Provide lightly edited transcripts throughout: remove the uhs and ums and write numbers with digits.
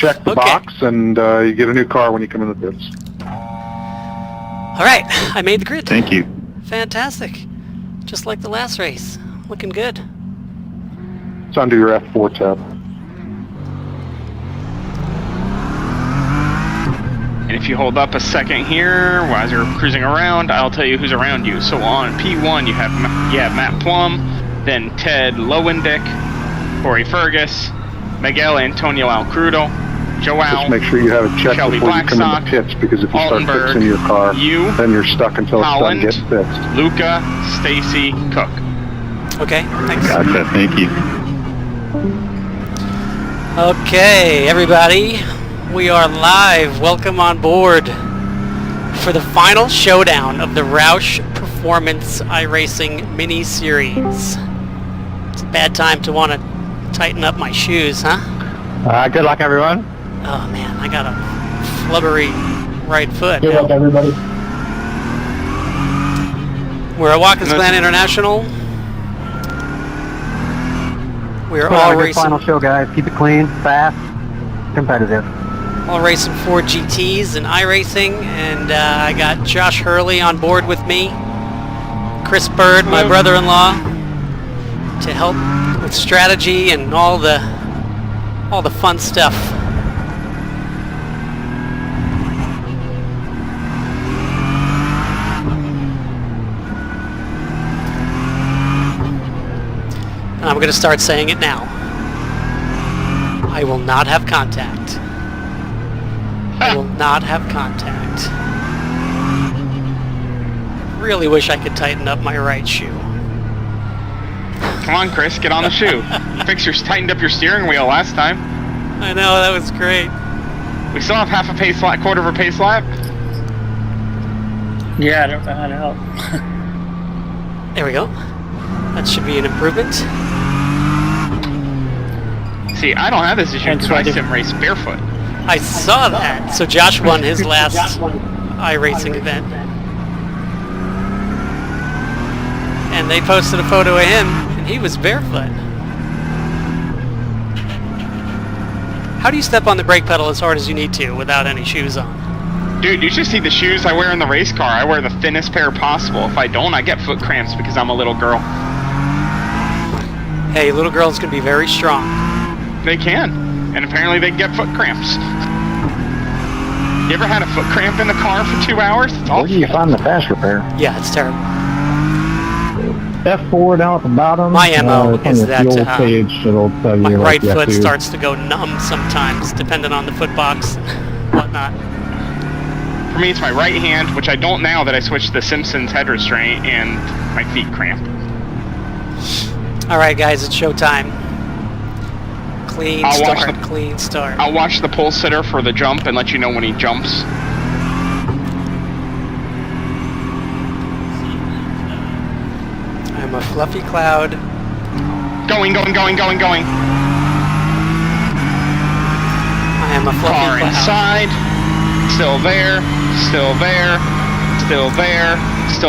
check the box, and you get a new car when you come in the pits. All right, I made the grid. Thank you. Fantastic. Just like the last race. Looking good. It's under your F4 tab. And if you hold up a second here, while you're cruising around, I'll tell you who's around you. So on P1, you have Matt Plum, then Ted Lowendick, Corey Fergus, Miguel Antonio Alcrudo, Joao, Just make sure you have it checked Shelby before you come in the pits, because if you start fixing your car, then you're stuck until Holland, it's done getting fixed. Luca, Stacy, Cook. Okay, thanks. Gotcha, thank you. Okay, everybody, we are live. Welcome on board for the final showdown of the ROUSH Performance iRacing mini-series. It's a bad time to want to tighten up my shoes, huh? Good luck, everyone. Oh man, I got a flubbery right foot. Good luck, everybody. We're at Watkins Glen International. We're all racing. Final show, guys. Keep it clean, fast, competitive. All racing Ford GTs and iRacing, and I got Josh Hurley on board with me. Chris Bird, my brother-in-law, to help with strategy and all the fun stuff. And I'm going to start saying it now. I will not have contact. I will not have contact. Really wish I could tighten up my right shoe. Come on, Chris, get on the shoe. Tightened up your steering wheel last time. I know, that was great. We still have half a pace lap, quarter of a pace lap. Yeah, I don't know how to help. There we go. That should be an improvement. See, I don't have this issue because I sim race barefoot. I saw that. So Josh won his last iRacing event. And they posted a photo of him, and he was barefoot. How do you step on the brake pedal as hard as you need to without any shoes on? Dude, you should see the shoes I wear in the race car. I wear the thinnest pair possible. If I don't, I get foot cramps because I'm a little girl. Hey, little girls can be very strong. They can. And apparently they get foot cramps. You ever had a foot cramp in the car for 2 hours? It's Where do you find the fast repair? Yeah, it's terrible. F4 down at the bottom. My MO is that page, it'll tell you my right you have foot to- starts to go numb sometimes, depending on the foot box and whatnot. For me, it's my right hand, which I don't now that I switched the Simpsons head restraint, and my feet cramp. All right, guys, it's showtime. Clean start. I'll watch the pole sitter for the jump and let you know when he jumps. I'm a fluffy cloud. Going. I am a fluffy Car cloud. inside. Still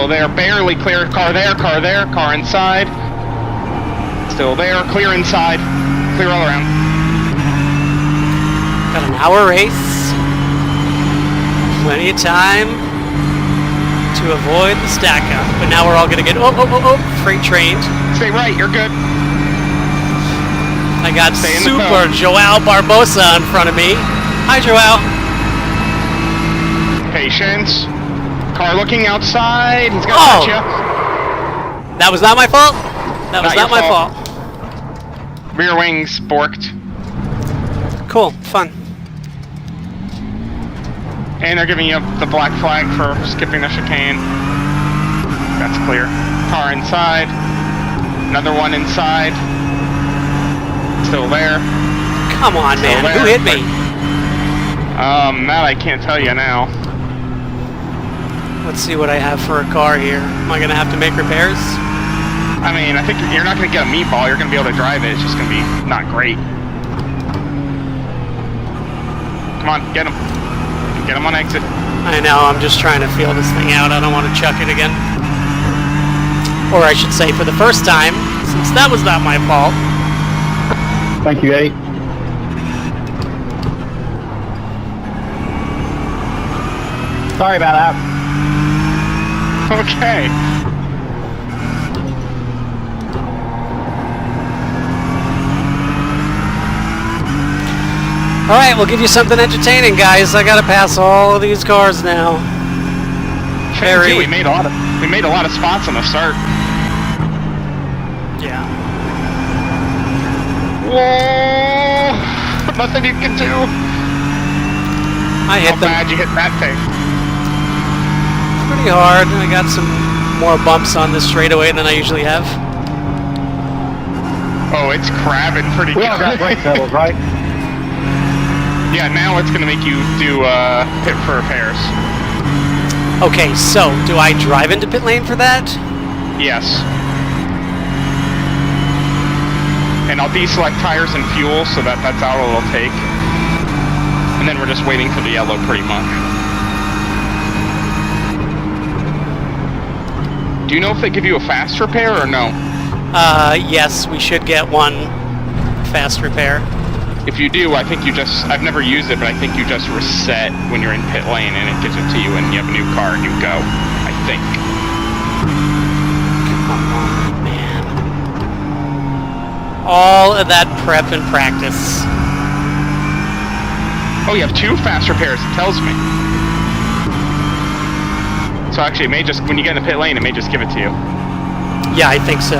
there. Barely clear. Car there. Car inside. Still there. Clear inside. Clear all around. Got an hour race. Plenty of time to avoid the stack up. But now we're all going to get, freight trained. Stay right. You're good. I got Stay in the Super cone. Joao Barbosa in front of me. Hi, Joao. Patience. Car looking outside. He's going to touch you. That was not my fault. That was Not not your my fault. Rear wings borked. Cool. Fun. And they're giving you the black flag for skipping the chicane. That's clear. Car inside. Another one inside. Still there. Come on, man. there. Who hit me? That I can't tell you now. Let's see what I have for a car here. Am I going to have to make repairs? I mean, I think you're not going to get a meatball. You're going to be able to drive it. It's just going to be not great. Come on, get him. Get him on exit. I know. I'm just trying to feel this thing out. I don't want to chuck it again. Or I should say for the first time, since that was not my fault. Thank you, Eddie. Sorry about that. Okay. Alright, we'll give you something entertaining, guys. I gotta pass all of these cars now. Very... We made a lot of spots on the start. Yeah. Whoa! Nothing you can do. I hit them. How bad you hit that thing? Pretty hard. I got some more bumps on this straightaway than I usually have. Oh, it's crabbing pretty good. We all got brake pedals, right? Yeah, now it's gonna make you do pit for repairs. Okay, so do I drive into pit lane for that? Yes. And I'll deselect tires and fuel, so that's all it'll take. And then we're just waiting for the yellow, pretty much. Do you know if they give you a fast repair or no? Yes, we should get one fast repair. If you do, I think you just, I've never used it, but I think you just reset when you're in pit lane and it gives it to you and you have a new car and you go, I think. Come on, man. All of that prep and practice. Oh, you have 2 fast repairs, it tells me. So actually, it may just, when you get in the pit lane, it may just give it to you. Yeah, I think so.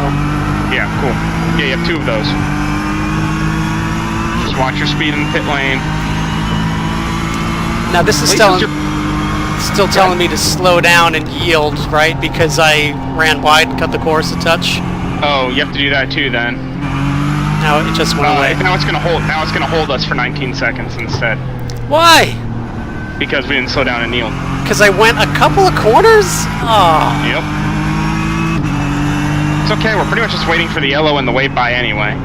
Yeah, cool. Yeah, you have 2 of those. Just watch your speed in the pit lane. Now this is still telling me to slow down and yield, right? Because I ran wide and cut the course a touch. Oh, you have to do that too then. Now it just went away. Now it's gonna hold. Now it's gonna hold us for 19 seconds instead. Why? Because we didn't slow down and yield. Because I went a couple of corners? Oh. Yep. It's okay. We're pretty much just waiting for the yellow and the wait by anyway.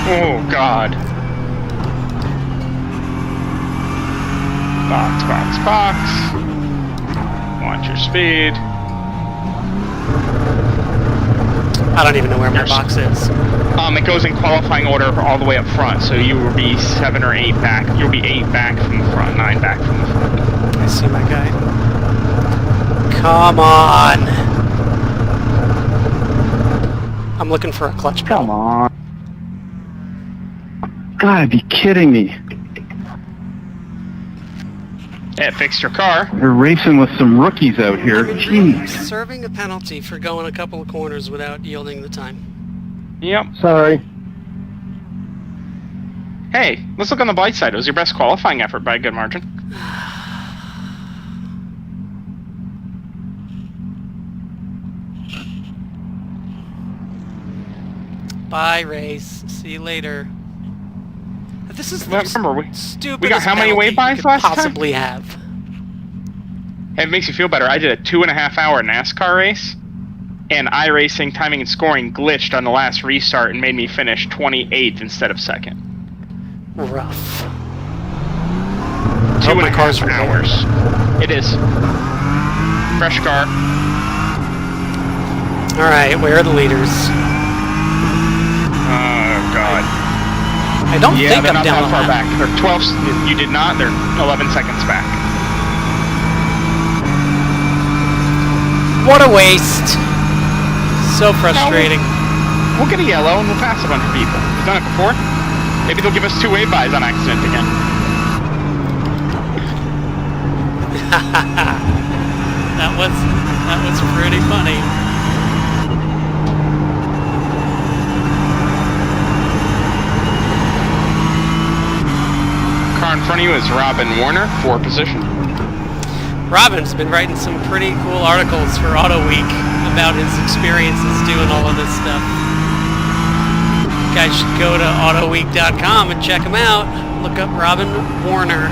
Oh God. Box, box, box. Watch your speed. I don't even know where my box is. It goes in qualifying order all the way up front, so you will be 7 or 8 back. You'll be 8 back from the front, 9 back from the front. I see my guy. Come on. I'm looking for a clutch pedal. Come on. Gotta be kidding me. Yeah, fixed your car. You're racing with some rookies out here. Jeez. Serving a penalty for going a couple of corners without yielding the time. Yep. Sorry. Hey, let's look on the bright side. It was your best qualifying effort by a good margin. Bye, race. See you later. This is the stupidest we got how many penalty wait-bys you could last time? possibly have. Hey, it makes you feel better. I did a 2.5-hour NASCAR race, and iRacing timing and scoring glitched on the last restart and made me finish 28th instead of 2nd. Rough. 2.5 hours. It is. Fresh car. Alright, where are the leaders? Oh, God. I don't Yeah, think they're I'm not down that a far lap. back. They're 12. You did not. They're 11 seconds back. What a waste. So frustrating. We'll get a yellow and we'll pass a bunch of people. We've done it before. Maybe they'll give us 2 wait-bys on accident again. That was pretty funny. Car in front of you is Robin Warner, 4th position. Robin's been writing some pretty cool articles for Auto Week about his experiences doing all of this stuff. You guys should go to autoweek.com and check him out. Look up Robin Warner.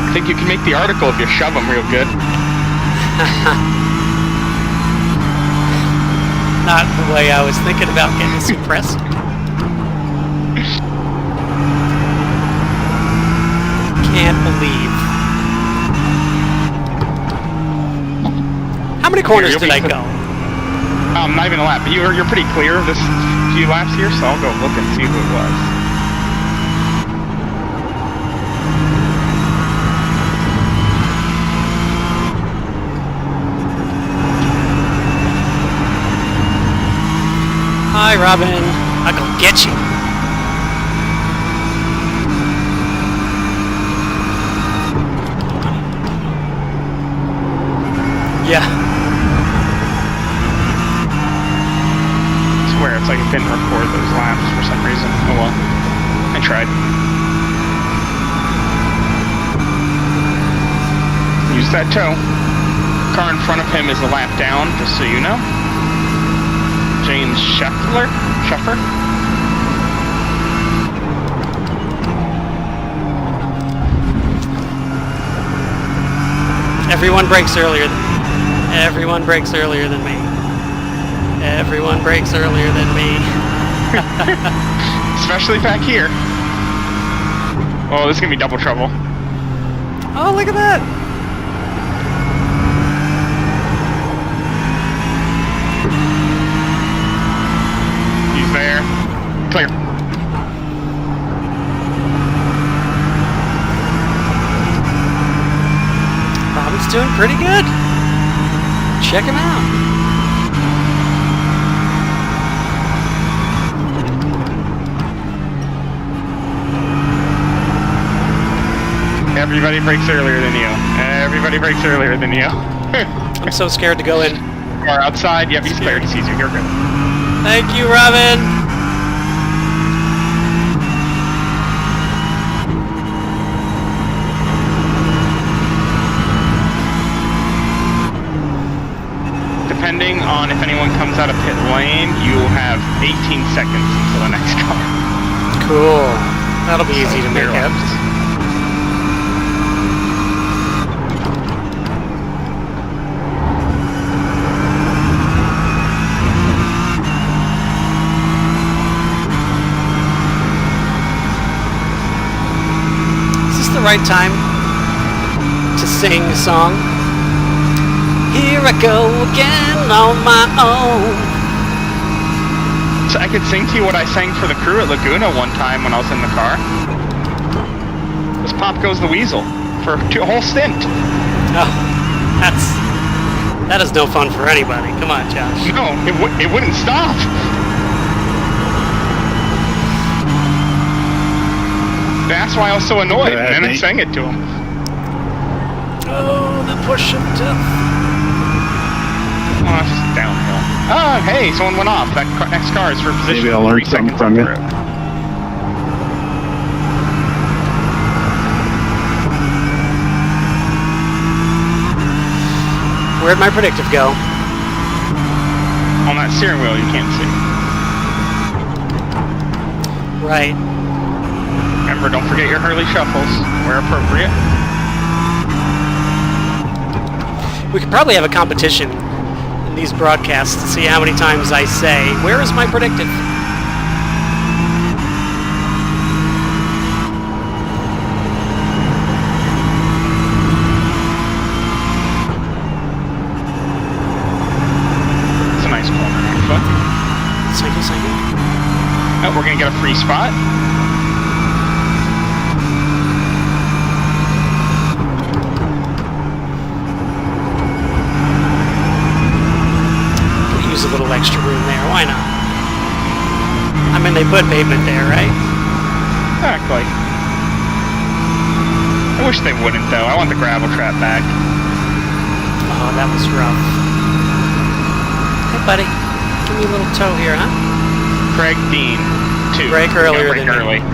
I think you can make the article if you shove them real good. Not the way I was thinking about getting suppressed. Can't believe. How many corners did I go? Not even a lap, but you're pretty clear of this few laps here, so I'll go look and see who it was. Bye, Robin. I'll go get you. Yeah. I swear, it's like it didn't record those laps for some reason. Oh well. I tried. Use that toe. Car in front of him is a lap down, just so you know. James Scheffler? Everyone breaks earlier than me. Everyone breaks earlier than me. Everyone breaks earlier than me. Especially back here. Oh, this is gonna be double trouble. Oh, look at that! He's there. Clear. Robin's doing pretty good. Check him out. Everybody breaks earlier than you. Everybody breaks earlier than you. I'm so scared to go in. Car outside. Yep, he's clear. He sees you. You're good. Thank you, Robin. Depending on if anyone comes out of pit lane, you will have 18 seconds until the next car. Cool. That'll be easy to make up. The right time to sing a song. Here I go again on my own. So I could sing to you what I sang for the crew at Laguna one time when I was in the car. It was Pop Goes the Weasel for a whole stint. Oh, that is no fun for anybody. Come on, Josh. No, it wouldn't stop. That's why I was so annoyed, and then I sang it to him. Oh, the push of death. Oh, it's just downhill. Oh, hey, someone went off. That next car is for position. Maybe I'll learn something from you. Where'd my predictive go? On that steering wheel, you can't see. Right. Remember, don't forget your Hurley shuffles where appropriate. We could probably have a competition in these broadcasts to see how many times I say, "Where is my predictive?" It's a nice corner, actually. Cycle. Oh, we're gonna get a free spot. Use a little extra room there. Why not? I mean, they put pavement there, right? Exactly. I wish they wouldn't, though. I want the gravel trap back. Oh, that was rough. Hey, buddy. Give me a little toe here, huh? Craig Dean, 2. Break earlier than early. me.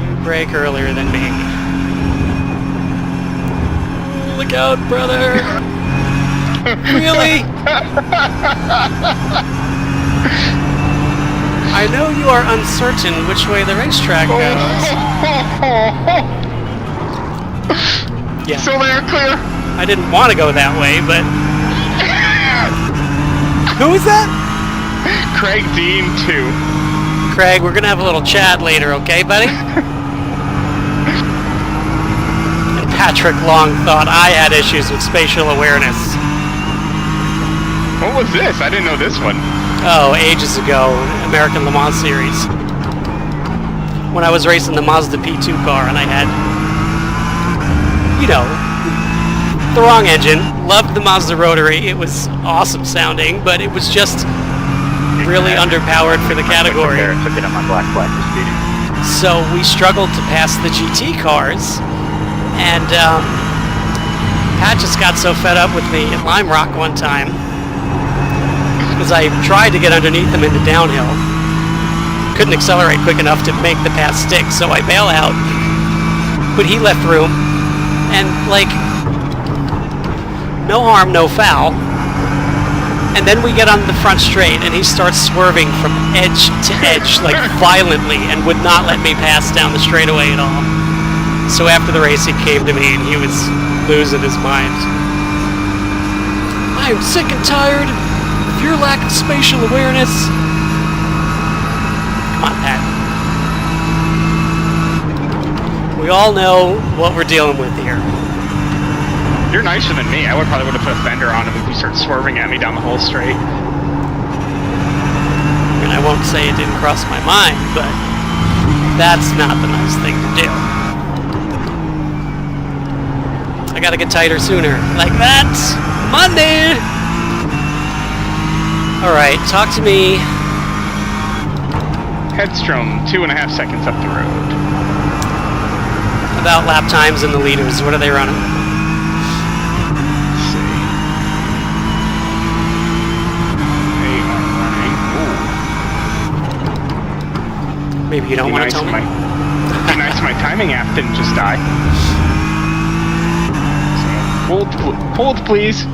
You break earlier than me. Look out, brother! Really? I know you are uncertain which way the racetrack goes. Yeah. So they are clear. I didn't want to go that way, but... Who is that? Craig Dean, 2. Craig, we're gonna have a little chat later, okay, buddy? And Patrick Long thought I had issues with spatial awareness. What was this? I didn't know this one. Oh, ages ago, American Le Mans Series. When I was racing the Mazda P2 car and I had, you know, the wrong engine. Loved the Mazda rotary. It was awesome sounding, but it was just really underpowered for the category. So we struggled to pass the GT cars, and Pat just got so fed up with me at Lime Rock one time because I tried to get underneath him into downhill. Couldn't accelerate quick enough to make the pass stick, so I bail out, but he left room, and like, no harm, no foul. And then we get on the front straight, and he starts swerving from edge to edge, like violently, and would not let me pass down the straightaway at all. So after the race, he came to me, and he was losing his mind. I am sick and tired of your lack of spatial awareness. Come on, Pat. We all know what we're dealing with here. You're nicer than me. I probably would have put a fender on him if he started swerving at me down the whole straight. I mean, I won't say it didn't cross my mind, but that's not the nice thing to do. I gotta get tighter sooner. Like that! Monday! Alright, talk to me. Headstrom, 2.5 seconds up the road. About lap times and the leaders. What are they running? Maybe you don't want to tell me? Be nice my timing app didn't just die. So, hold please.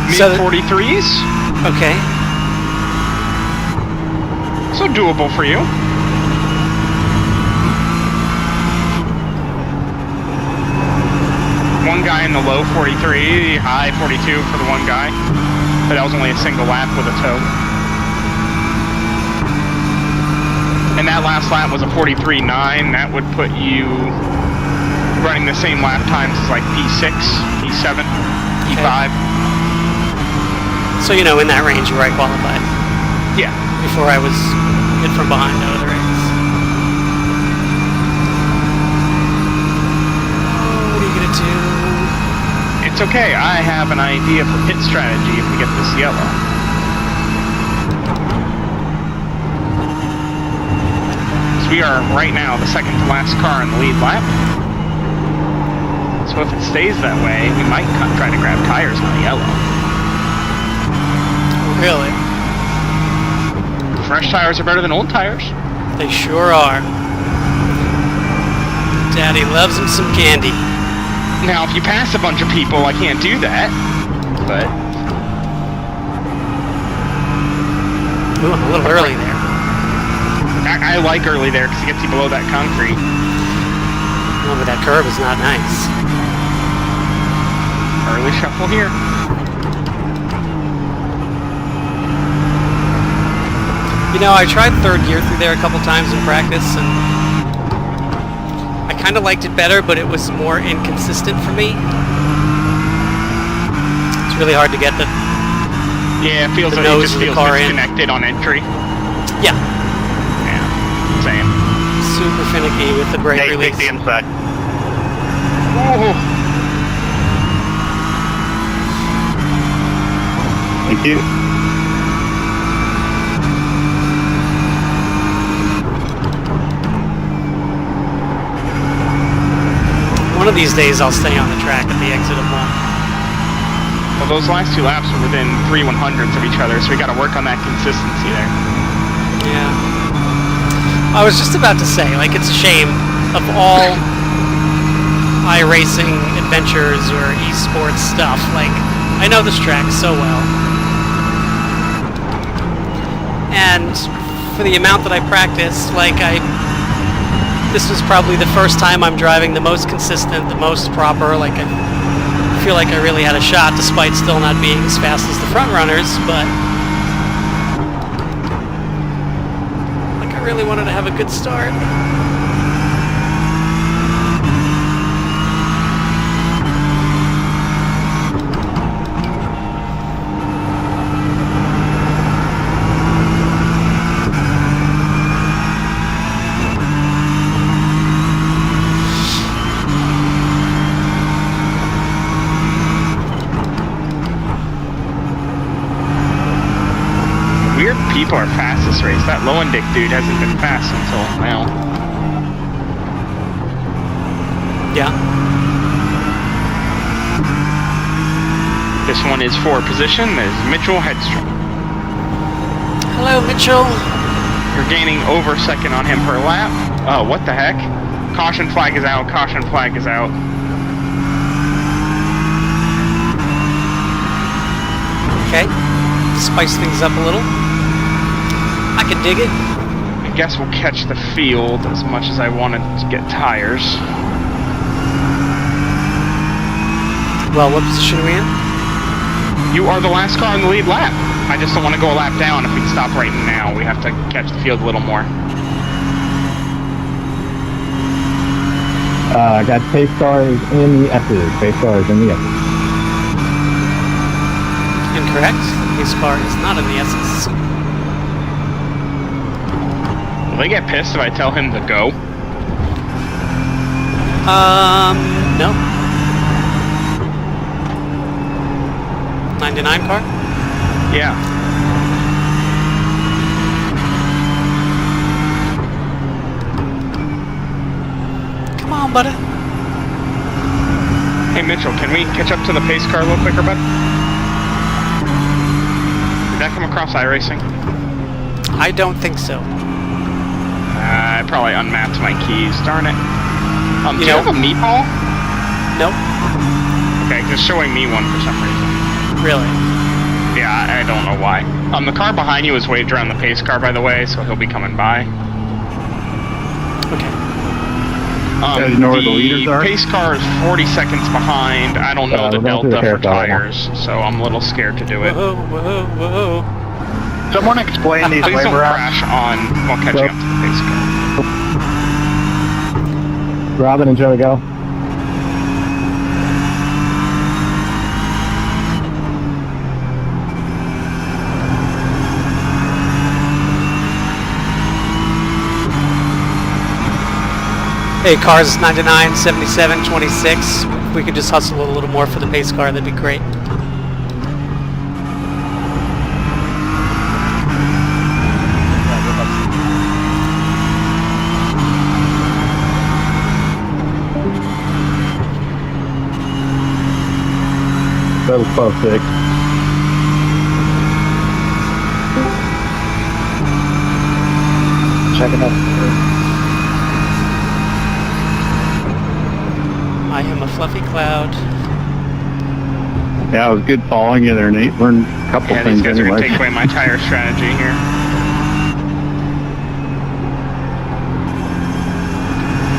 Mid-43s? Okay. So doable for you. One guy in the low 43, high 42 for the one guy. But that was only a single lap with a tow. And that last lap was a 43.9. That would put you running the same lap times as like P6, P7, P5. Okay. So, you know, in that range, you were qualified. Yeah. Before I was hit from behind out of the race. What are you going to do? It's okay, I have an idea for pit strategy if we get this yellow. So we are right now the second to last car in the lead lap. So if it stays that way, we might try to grab tires on the yellow. Really? Fresh tires are better than old tires. They sure are. Daddy loves him some candy. Now, if you pass a bunch of people, I can't do that, but... Ooh, I'm a little early there. I like early there, because it gets you below that concrete. Oh, but that curve is not nice. Early shuffle here. You know, I tried third gear through there a couple times in practice, and I kind of liked it better, but it was more inconsistent for me. It's really hard to get the Yeah, it feels like it just feels disconnected on entry. Yeah. Yeah, same. Super finicky with the brake release. Take the inside. Oh. Thank you. One of these days I'll stay on the track at the exit of one. Well, those last two laps were within 3 100ths of each other, so we got to work on that consistency there. Yeah. I was just about to say, like, it's a shame of all iRacing adventures or esports stuff. Like, I know this track so well. And for the amount that I practiced, like, this was probably the first time I'm driving the most consistent, the most proper. Like, I feel like I really had a shot, despite still not being as fast as the front runners, but like, I really wanted to have a good start. people are fast this race. That Lowendick dude hasn't been fast until now. Yeah. This one is for position. There's Mitchell Hedstrom. Hello, Mitchell. You're gaining over second on him per lap. Oh, what the heck? Caution flag is out. Caution flag is out. Okay. Spice things up a little. I can dig it. I guess we'll catch the field as much as I wanted to get tires. Well, what position are we in? You are the last car in the lead lap. I just don't want to go a lap down. If we stop right now, we have to catch the field a little more. Got pace cars in the S's. Pace cars in the S's. Incorrect. His car is not in the S's. Will they get pissed if I tell him to go? No. 99 car? Yeah. Come on, buddy. Hey, Mitchell, can we catch up to the pace car a little quicker, bud? Did that come across iRacing? I don't think so. I probably unmapped my keys. Darn it. Do you have a meatball? Nope. Okay, just showing me one for some reason. Really? Yeah, I don't know why. The car behind you is waved around the pace car, by the way, so he'll be coming by. Okay. guys know where the leaders are? Pace car is 40 seconds behind. I don't know the delta for tires, so I'm a little scared to do it. Whoa, whoa, whoa. Someone explain these Please don't labor crash on while catching up to the pace car. Robin and Joey, go. Hey, cars 99, 77, 26. If we could just hustle a little more for the pace car, that'd be great. That was 12-6. Checking up. I am a fluffy cloud. Yeah, it was good following you there, Nate. Learned a couple Yeah, things these guys are anyway. going to take away my tire strategy here.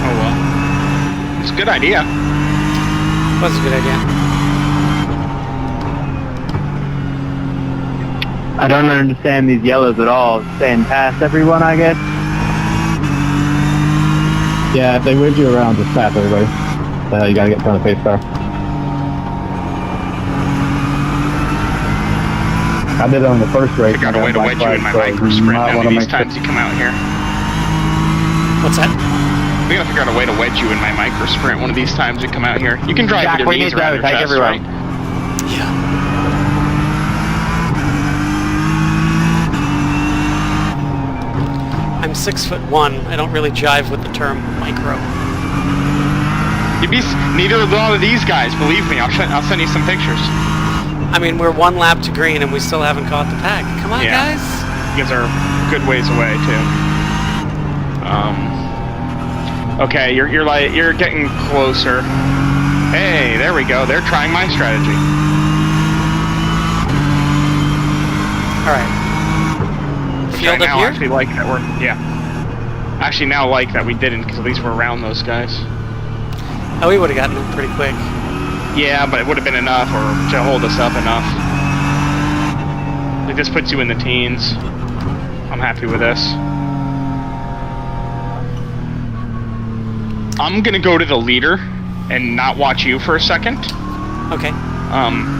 Oh well. It's a good idea. Was a good idea. I don't understand these yellows at all. Staying past everyone, I guess. Yeah, if they wave you around, just pass everybody. You gotta get in front of the pace car. I did it on the first race. I got a way to wedge you in my micro sprint now these times you come out here. What's that? We gotta figure out a way to wedge you in my micro sprint one of these times you come out here. You can drive Jack, with your we knees need around to your take chest, everyone. right? Yeah. I'm 6'1". I don't really jive with the term micro. You'd be neither of all of these guys. Believe me, I'll send you some pictures. I mean, we're one lap to green and we still haven't caught the pack. Come on, Yeah. guys. You guys are a good ways away too. Okay, you're getting closer. Hey, there we go. They're trying my strategy. All right. Which Field I up now here? actually like that we're actually now like that we didn't, because at least we're around those guys. Oh, we would have gotten them pretty quick. Yeah, but it would have been enough, or to hold us up enough. Like, this puts you in the teens. I'm happy with this. I'm gonna go to the leader and not watch you for a second. Okay.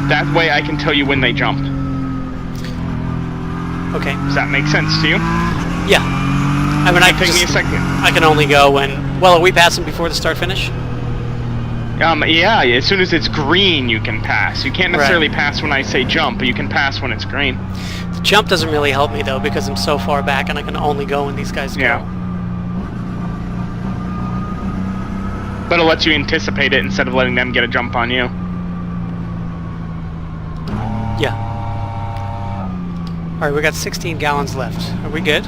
That way I can tell you when they jump. Okay. Does that make sense to you? Yeah. I mean, Take me a second. I can only go when... Well, are we passing before the start-finish? Yeah, as soon as it's green, you can pass. You can't necessarily pass when I say jump, but you can pass when it's green. The jump doesn't really help me though because I'm so far back and I can only go when these guys go. Yeah. But it lets you anticipate it instead of letting them get a jump on you. Yeah. Alright, we got 16 gallons left. Are we good?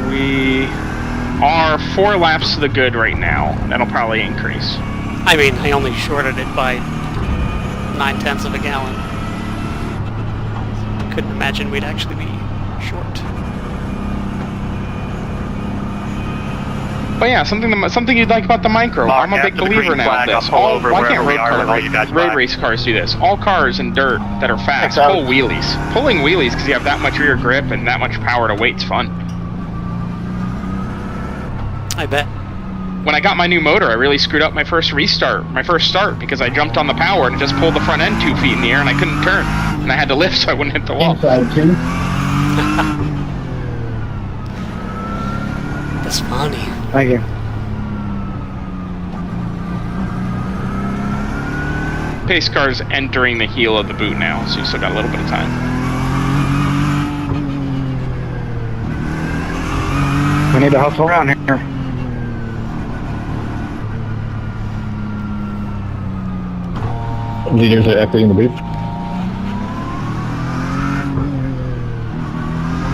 We are 4 laps to the good right now. That'll probably increase. I mean, I only shorted it by 9/10 of a gallon. Couldn't imagine we'd actually be short. But yeah, something you'd like about the micro. Mark, I'm a big after the believer green now flag, of this. I'll pull over Why can't wherever we are, you guys road by. race cars do this? All cars in dirt that are fast pull wheelies. Pulling wheelies because you have that much rear grip and that much power to weight's fun. I bet. When I got my new motor, I really screwed up my first start, because I jumped on the power and it just pulled the front end 2 feet in the air and I couldn't turn. And I had to lift so I wouldn't hit the wall. That's funny. Thank you. Pace car's entering the heel of the boot now, so you still got a little bit of time. We need to hustle around here. Leaders are exiting the boot.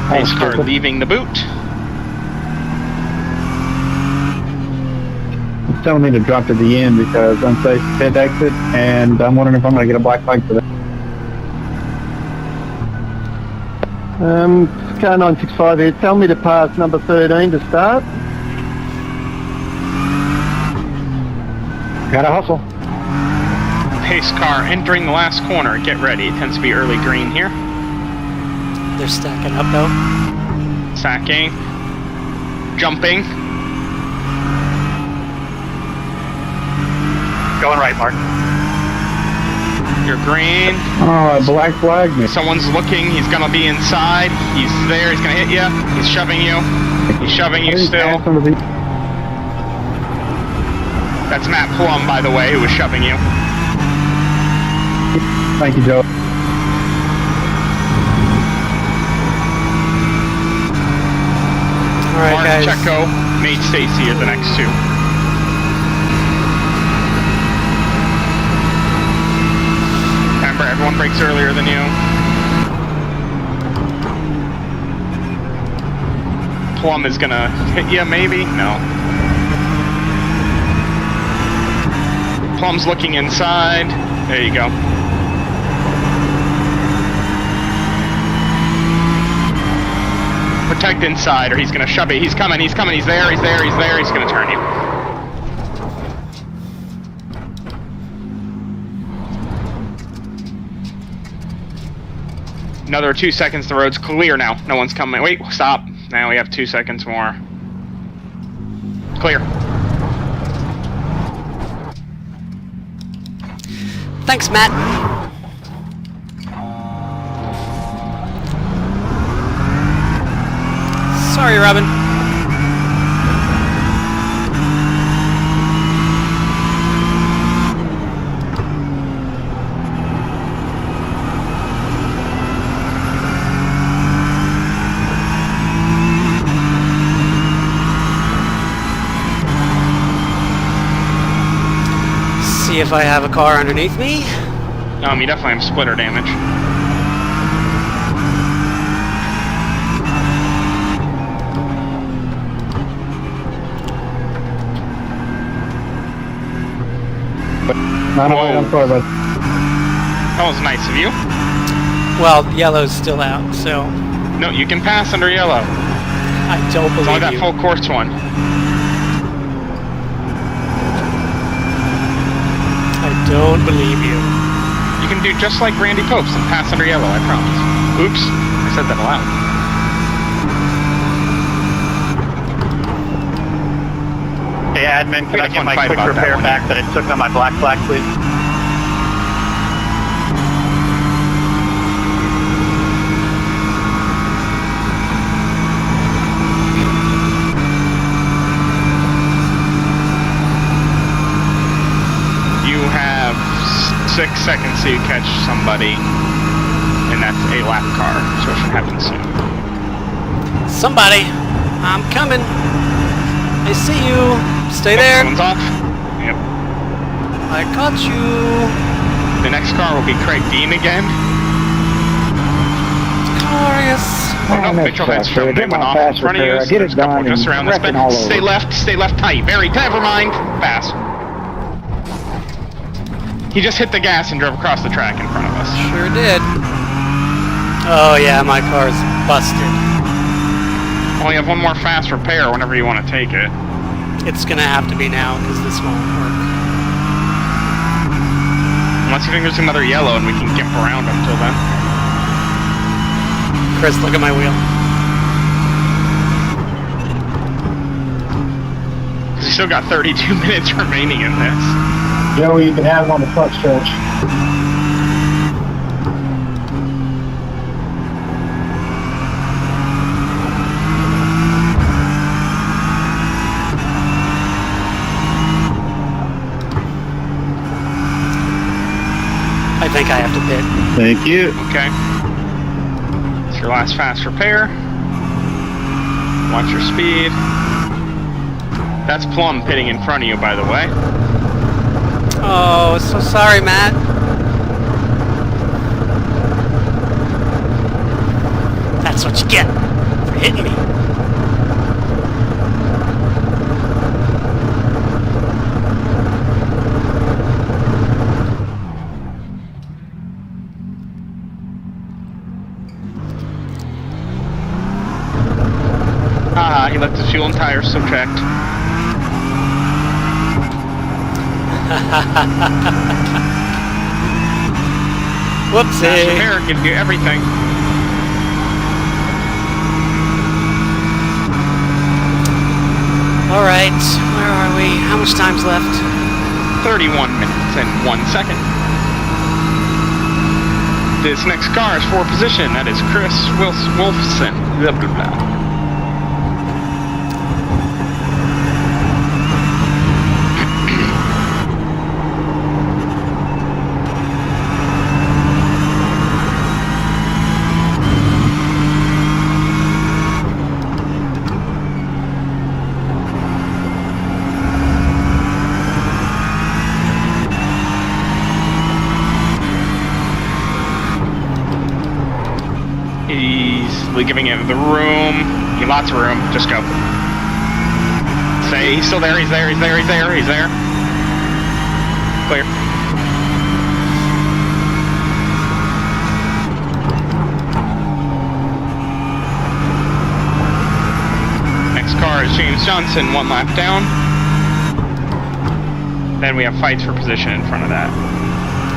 Pace car leaving the boot. It's telling me to drop to the end because unsafe pit exit, and I'm wondering if I'm going to get a black flag for that. Car 965 here. Tell me to pass number 13 to start. Gotta hustle. Pace car entering the last corner. Get ready. It tends to be early green here. They're stacking up though. Stacking. Jumping. Going right, Mark. You're green. Oh, black flag me. Someone's looking. He's gonna be inside. He's there. He's gonna hit you. He's shoving you. He's shoving you still. That's Matt Plum, by the way, who was shoving you. Thank you, Joe. Alright, Mark guys. Checo, Mate Stacy are the next two. Remember, everyone breaks earlier than you. Plum is gonna hit you, maybe? No. Plum's looking inside. There you go. Protect inside or he's gonna shove it. He's coming, he's there, he's there, he's gonna turn you. Another 2 seconds, the road's clear now. No one's coming. Wait, stop. Now we have 2 seconds more. Clear. Thanks, Matt. Sorry, Robin. See if I have a car underneath me. You definitely have splitter damage. I'm sorry, bud. That was nice of you. Well, yellow's still out, so No, you can pass under yellow. I don't It's only believe that you. full course one. I don't believe you. You can do just like Randy Popes and pass under yellow, I promise. Oops, I said that aloud. Hey, admin, can I That's get one my fight quick about that repair one. back that I took on my black flag, please? You have 6 seconds to catch somebody. and that's a lap car, so it should happen soon. Somebody, I'm coming. I see you. Stay there. This one's off. Yep. I caught you. The next car will be Craig Dean again. Glorious. Oh no, Mitchell Hedstrom, they went off in front of you. So there's a couple just around this bend. Stay left tight. Very, never mind. Fast. He just hit the gas and drove across the track in front of us. Sure did. Oh yeah, my car's busted. Well, you have one more fast repair whenever you want to take it. It's gonna have to be now, because this won't work. Unless you think there's another yellow and we can gimp around until then. Chris, look at my wheel. Because you still got 32 minutes remaining in this. Joey, you can have him on the front stretch. I think I have to pit. Thank you. Okay. It's your last fast repair. Watch your speed. That's Plum pitting in front of you, by the way. Oh, so sorry, Matt. That's what you get for hitting me. He left his fuel and tires subtract. Whoopsie. Fast repair gives you everything. Alright, where are we? How much time's left? 31 minutes and 1 second. This next car is for position. That is Chris Wolfson. Blah, blah, blah. Easily giving it the room. He lots of room. Just go. Say he's still there. He's there. He's there. He's there. He's there. Clear. Next car is James Johnson. 1 lap down. Then we have fights for position in front of that.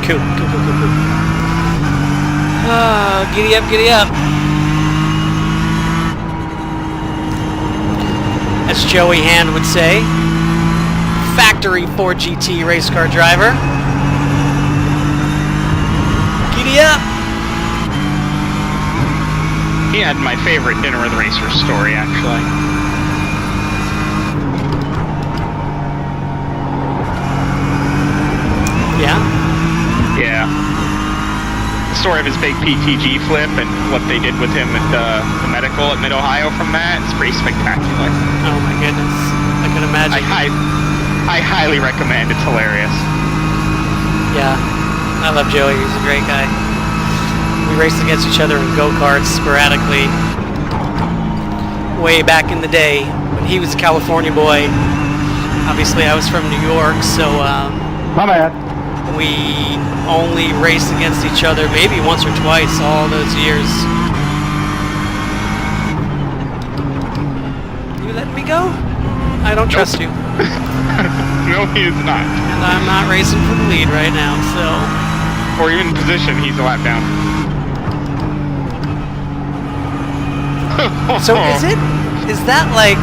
Cool. Oh, giddy up, giddy up. As Joey Hand would say, factory 4GT race car driver. Giddy up. He had my favorite Dinner with Racers story, actually. Yeah? Yeah. The story of his big PTG flip and what they did with him at the medical at Mid-Ohio from that is pretty spectacular. Oh my goodness. I can imagine. I highly recommend. It's hilarious. Yeah. I love Joey. He's a great guy. We raced against each other in go-karts sporadically way back in the day when he was a California boy. Obviously, I was from New York, so My bad. we only raced against each other maybe once or twice all those years. You letting me go? I don't trust you. No, he is not. And I'm not racing for the lead right now, so... Or even in position, he's a lap down. So is that like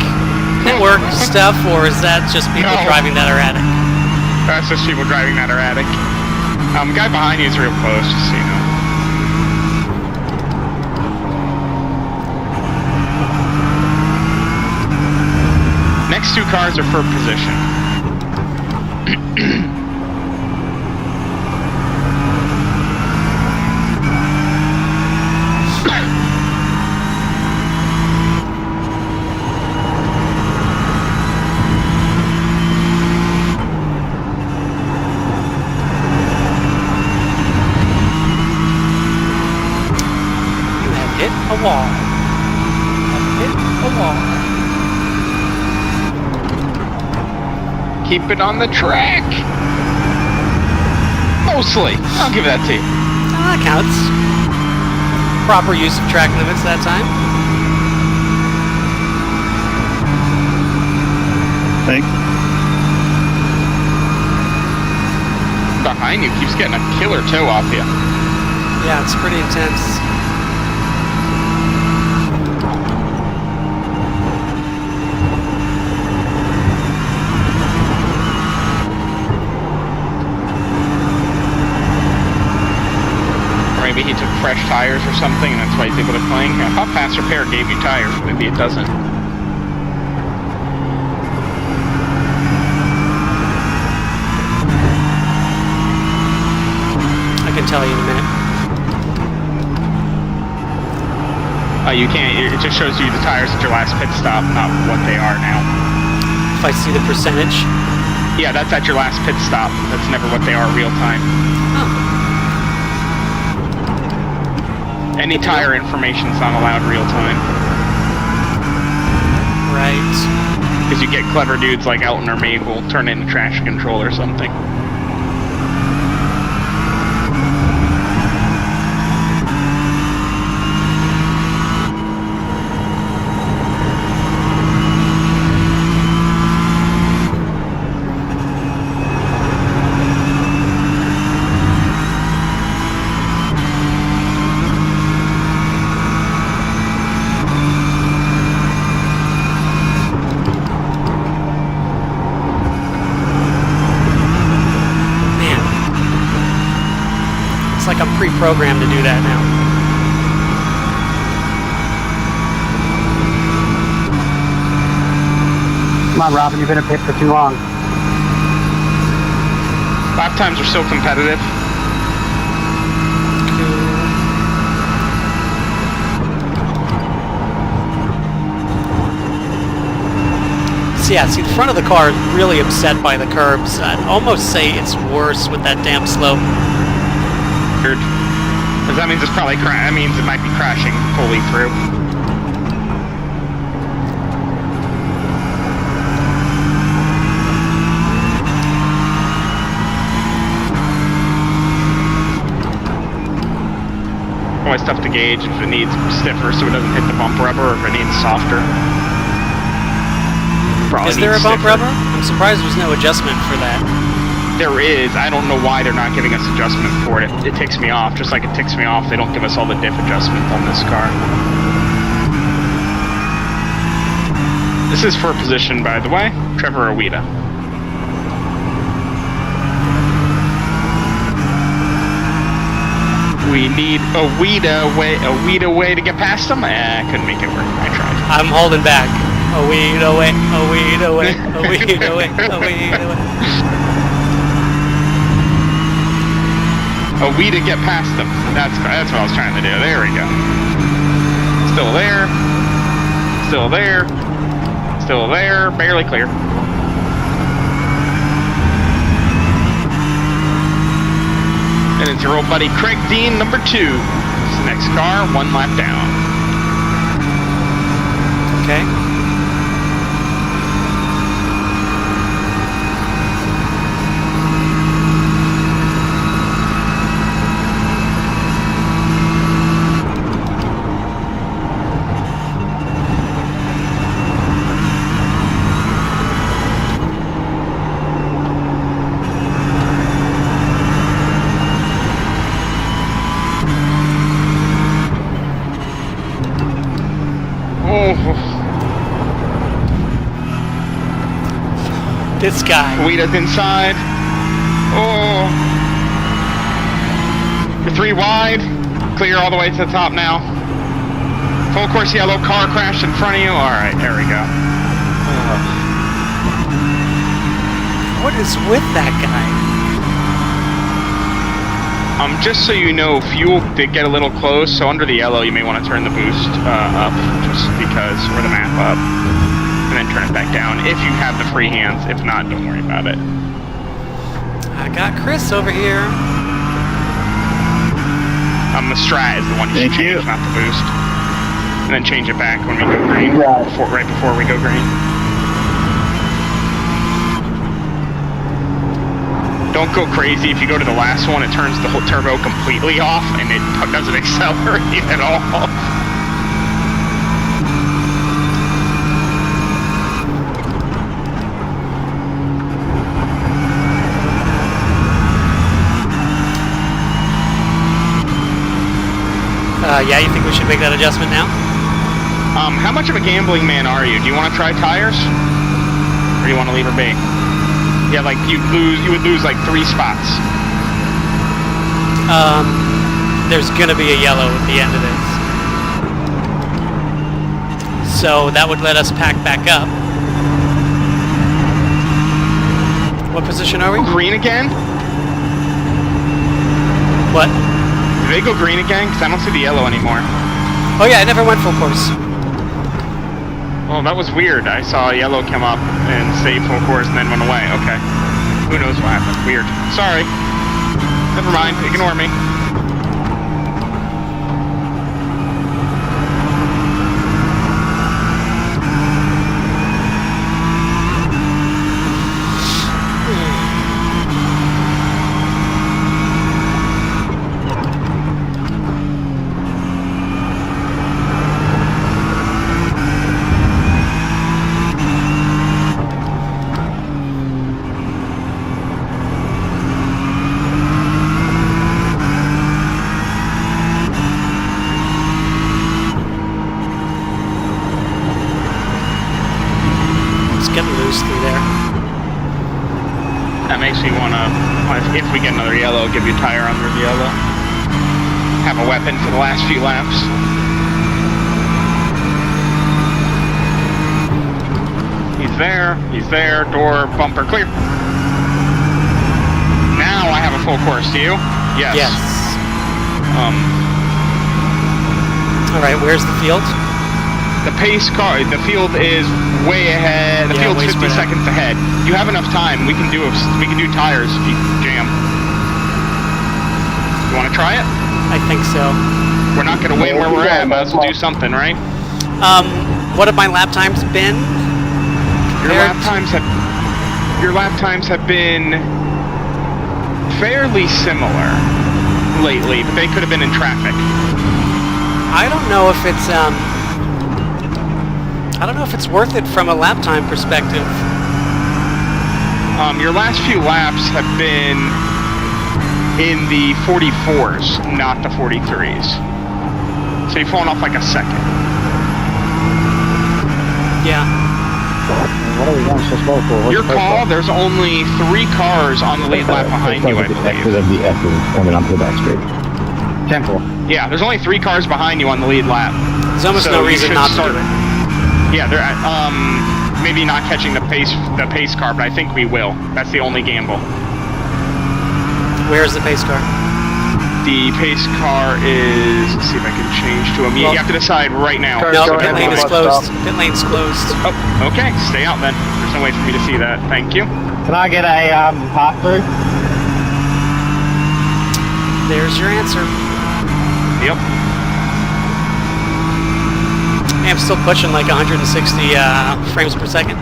network stuff, or is that just people driving that erratic? That's just people driving that erratic. Guy behind you is real close, just so you know. Next two cars are for position. wall. I've hit a wall. Keep it on the track. Mostly. I'll give that to you. That counts. Proper use of track limits that time. Thanks. Behind you keeps getting a killer toe off you. Yeah, it's pretty intense. Maybe he took fresh tires or something, and that's why he's able to cling. I thought Fast Repair gave you tires. Maybe it doesn't. I can tell you in a minute. You can't. It just shows you the tires at your last pit stop, not what they are now. If I see the percentage. Yeah, that's at your last pit stop. That's never what they are real time. Oh. Any tire information is not allowed real time. Right. Because you get clever dudes like Elton or me who will turn into traction control or something. It's like I'm pre-programmed to do that now. Come on, Robin, you've been a pit for too long. Lap times are so competitive. See, the front of the car is really upset by the curbs. I'd almost say it's worse with that damn slope. Because that means it's probably that means it might be crashing fully through. Always tough to gauge if it needs stiffer so it doesn't hit the bump rubber, or if it needs softer. Is there a bump rubber? I'm surprised there's no adjustment for that. There is. I don't know why they're not giving us adjustment for it. It ticks me off. Just like it ticks me off, they don't give us all the diff adjustment on this car. This is for position, by the way. Trevor Awita. We need Awita way to get past them. I couldn't make it work. I tried. I'm holding back. Awita way, Awita way, Awita way, Awita way. We to get past them. That's what I was trying to do. There we go. Still there. Still there. Still there. Barely clear. And it's your old buddy Craig Dean, number 2. This is the next car, 1 lap down. Okay. This guy. Guida's inside. Oh. You're 3 wide. Clear all the way to the top now. Full course yellow. Car crashed in front of you. Alright, there we go. What is with that guy? Just so you know, fuel did get a little close, so under the yellow you may want to turn the boost up, just because, or the map up, and then turn it back down if you have the free hands. If not, don't worry about it. I got Chris over here. The strat is the one you should change, not the boost. and then change it back when we go green, Right. right before we go green. Don't go crazy. If you go to the last one, it turns the whole turbo completely off, and it doesn't accelerate at all. Yeah, you think we should make that adjustment now? How much of a gambling man are you? Do you want to try tires? Or do you want to leave her be? Yeah, like you would lose like 3 spots. There's gonna be a yellow at the end of this. So that would let us pack back up. What position are we? Green again? What? Do they go green again? Because I don't see the yellow anymore. Oh yeah, I never went full course. Oh, that was weird. I saw a yellow come up and stay full course and then went away. Okay. Who knows what happened? Weird. Sorry. Never mind. Ignore me. Getting loose through there. That makes me want to, if we get another yellow, give you a tire under the yellow. Have a weapon for the last few laps. He's there, door, bumper, clear. Now I have a full course, do you? Yes. Yes. Alright, where's the field? The pace car, the field is way ahead. The field's 50 seconds ahead. You have enough time. We can do tires if you jam. You want to try it? I think so. We're not going to win where we're at. Might as well do something, right? What have my lap times been? Your lap times have been fairly similar lately, but they could have been in traffic. I don't know if it's I don't know if it's worth it from a lap time perspective. Your last few laps have been in the 44s, not the 43s. So you've fallen off like a second. Yeah. What are we going so slow for? Your call, there's only 3 cars on the lead lap behind you, I believe. Exit of the F is coming onto the back straight. Temple. Yeah, there's only 3 cars behind you on the lead lap. There's almost So no you reason should not to start- do it. Yeah, they're maybe not catching the pace car, but I think we will. That's the only gamble. Where's the pace car? The pace car is, let's see if I can change to a Well- you have to decide right now. Car- No, go pit ahead, lane is bus closed. stop. Pit lane's closed. Oh, okay, stay out then. There's no way for me to see that. Thank you. Can I get a hot through? There's your answer. Yep. I'm still pushing like 160 frames per second.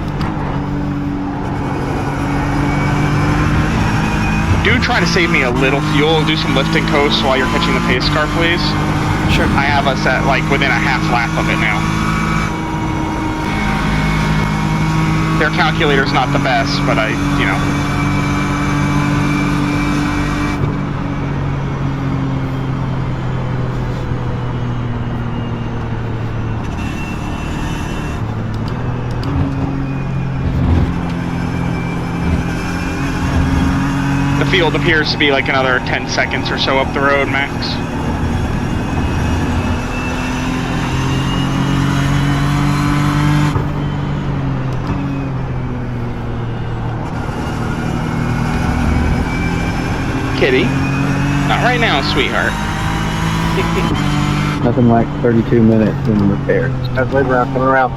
Do try to save me a little fuel. Do some lift and coast while you're catching the pace car, please. Sure. I have us at like within a half lap of it now. Their calculator's not the best, but you know. The field appears to be like another 10 seconds or so up the road, max. Kitty. Not right now, sweetheart. Nothing like 32 minutes in repairs. That's later around, coming around.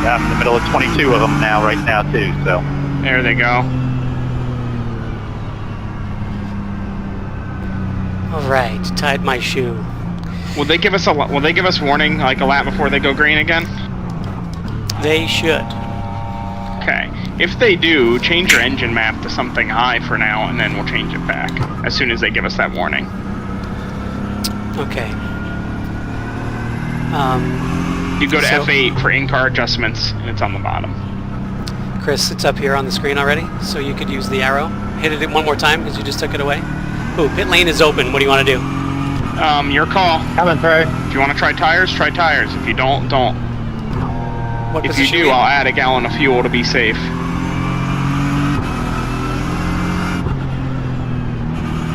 I'm in the middle of 22 of them now, right now too, so. There they go. Alright, tied my shoe. Will they give us warning like a lap before they go green again? They should. Okay. If they do, change your engine map to something high for now, and then we'll change it back as soon as they give us that warning. Okay. You go to F8 for in-car adjustments, and it's on the bottom. Chris, it's up here on the screen already, so you could use the arrow. Hit it one more time, because you just took it away. Ooh, pit lane is open. What do you want to do? Your call. Coming through. If you want to try tires, try tires. If you don't, don't. What If you do, I'll add a gallon of fuel to be safe.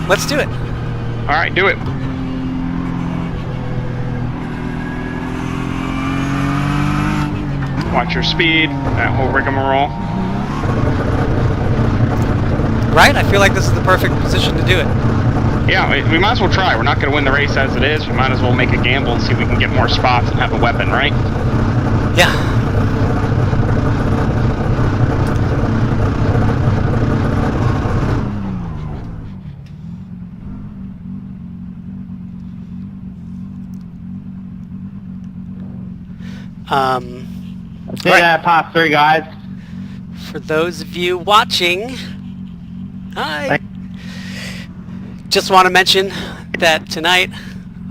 Let's do it. Alright, do it. Watch your speed, that whole rigmarole. Right? I feel like this is the perfect position to do it. Yeah, we might as well try. We're not going to win the race as it is. We might as well make a gamble and see if we can get more spots and have a weapon, right? Yeah. See that pop through, guys. For those of you watching, hi. Just want to mention that tonight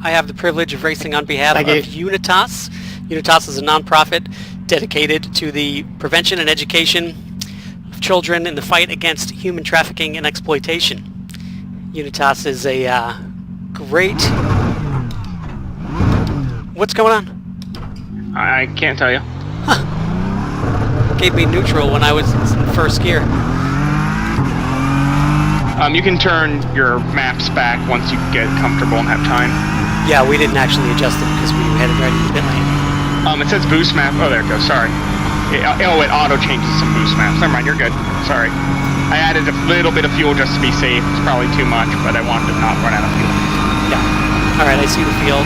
I have the privilege of racing on behalf of Unitas. Unitas is a nonprofit dedicated to the prevention and education of children in the fight against human trafficking and exploitation. Unitas is a great... What's going on? I can't tell you. Huh. Gave me neutral when I was in first gear. You can turn your maps back once you get comfortable and have time. Yeah, we didn't actually adjust them because we headed right into pit lane. It says boost map. Oh, there it goes. Sorry. It auto changes some boost maps. Never mind, you're good. Sorry. I added a little bit of fuel just to be safe. It's probably too much, but I wanted to not run out of fuel. Yeah. Alright, I see the field.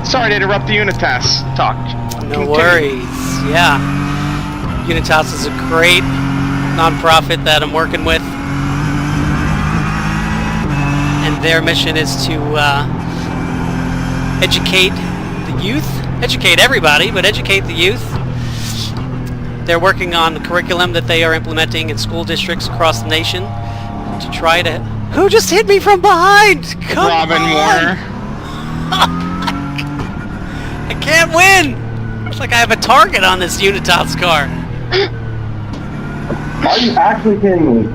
Sorry to interrupt the Unitas talk. No worries. Yeah. Unitas is a great nonprofit that I'm working with. And their mission is to educate the youth. Educate everybody, but educate the youth. They're working on the curriculum that they are implementing in school districts across the nation to try to... Who just hit me from behind? Come Robin on. Warner. I can't win! It's like I have a target on this Unitas car. Are you actually kidding me?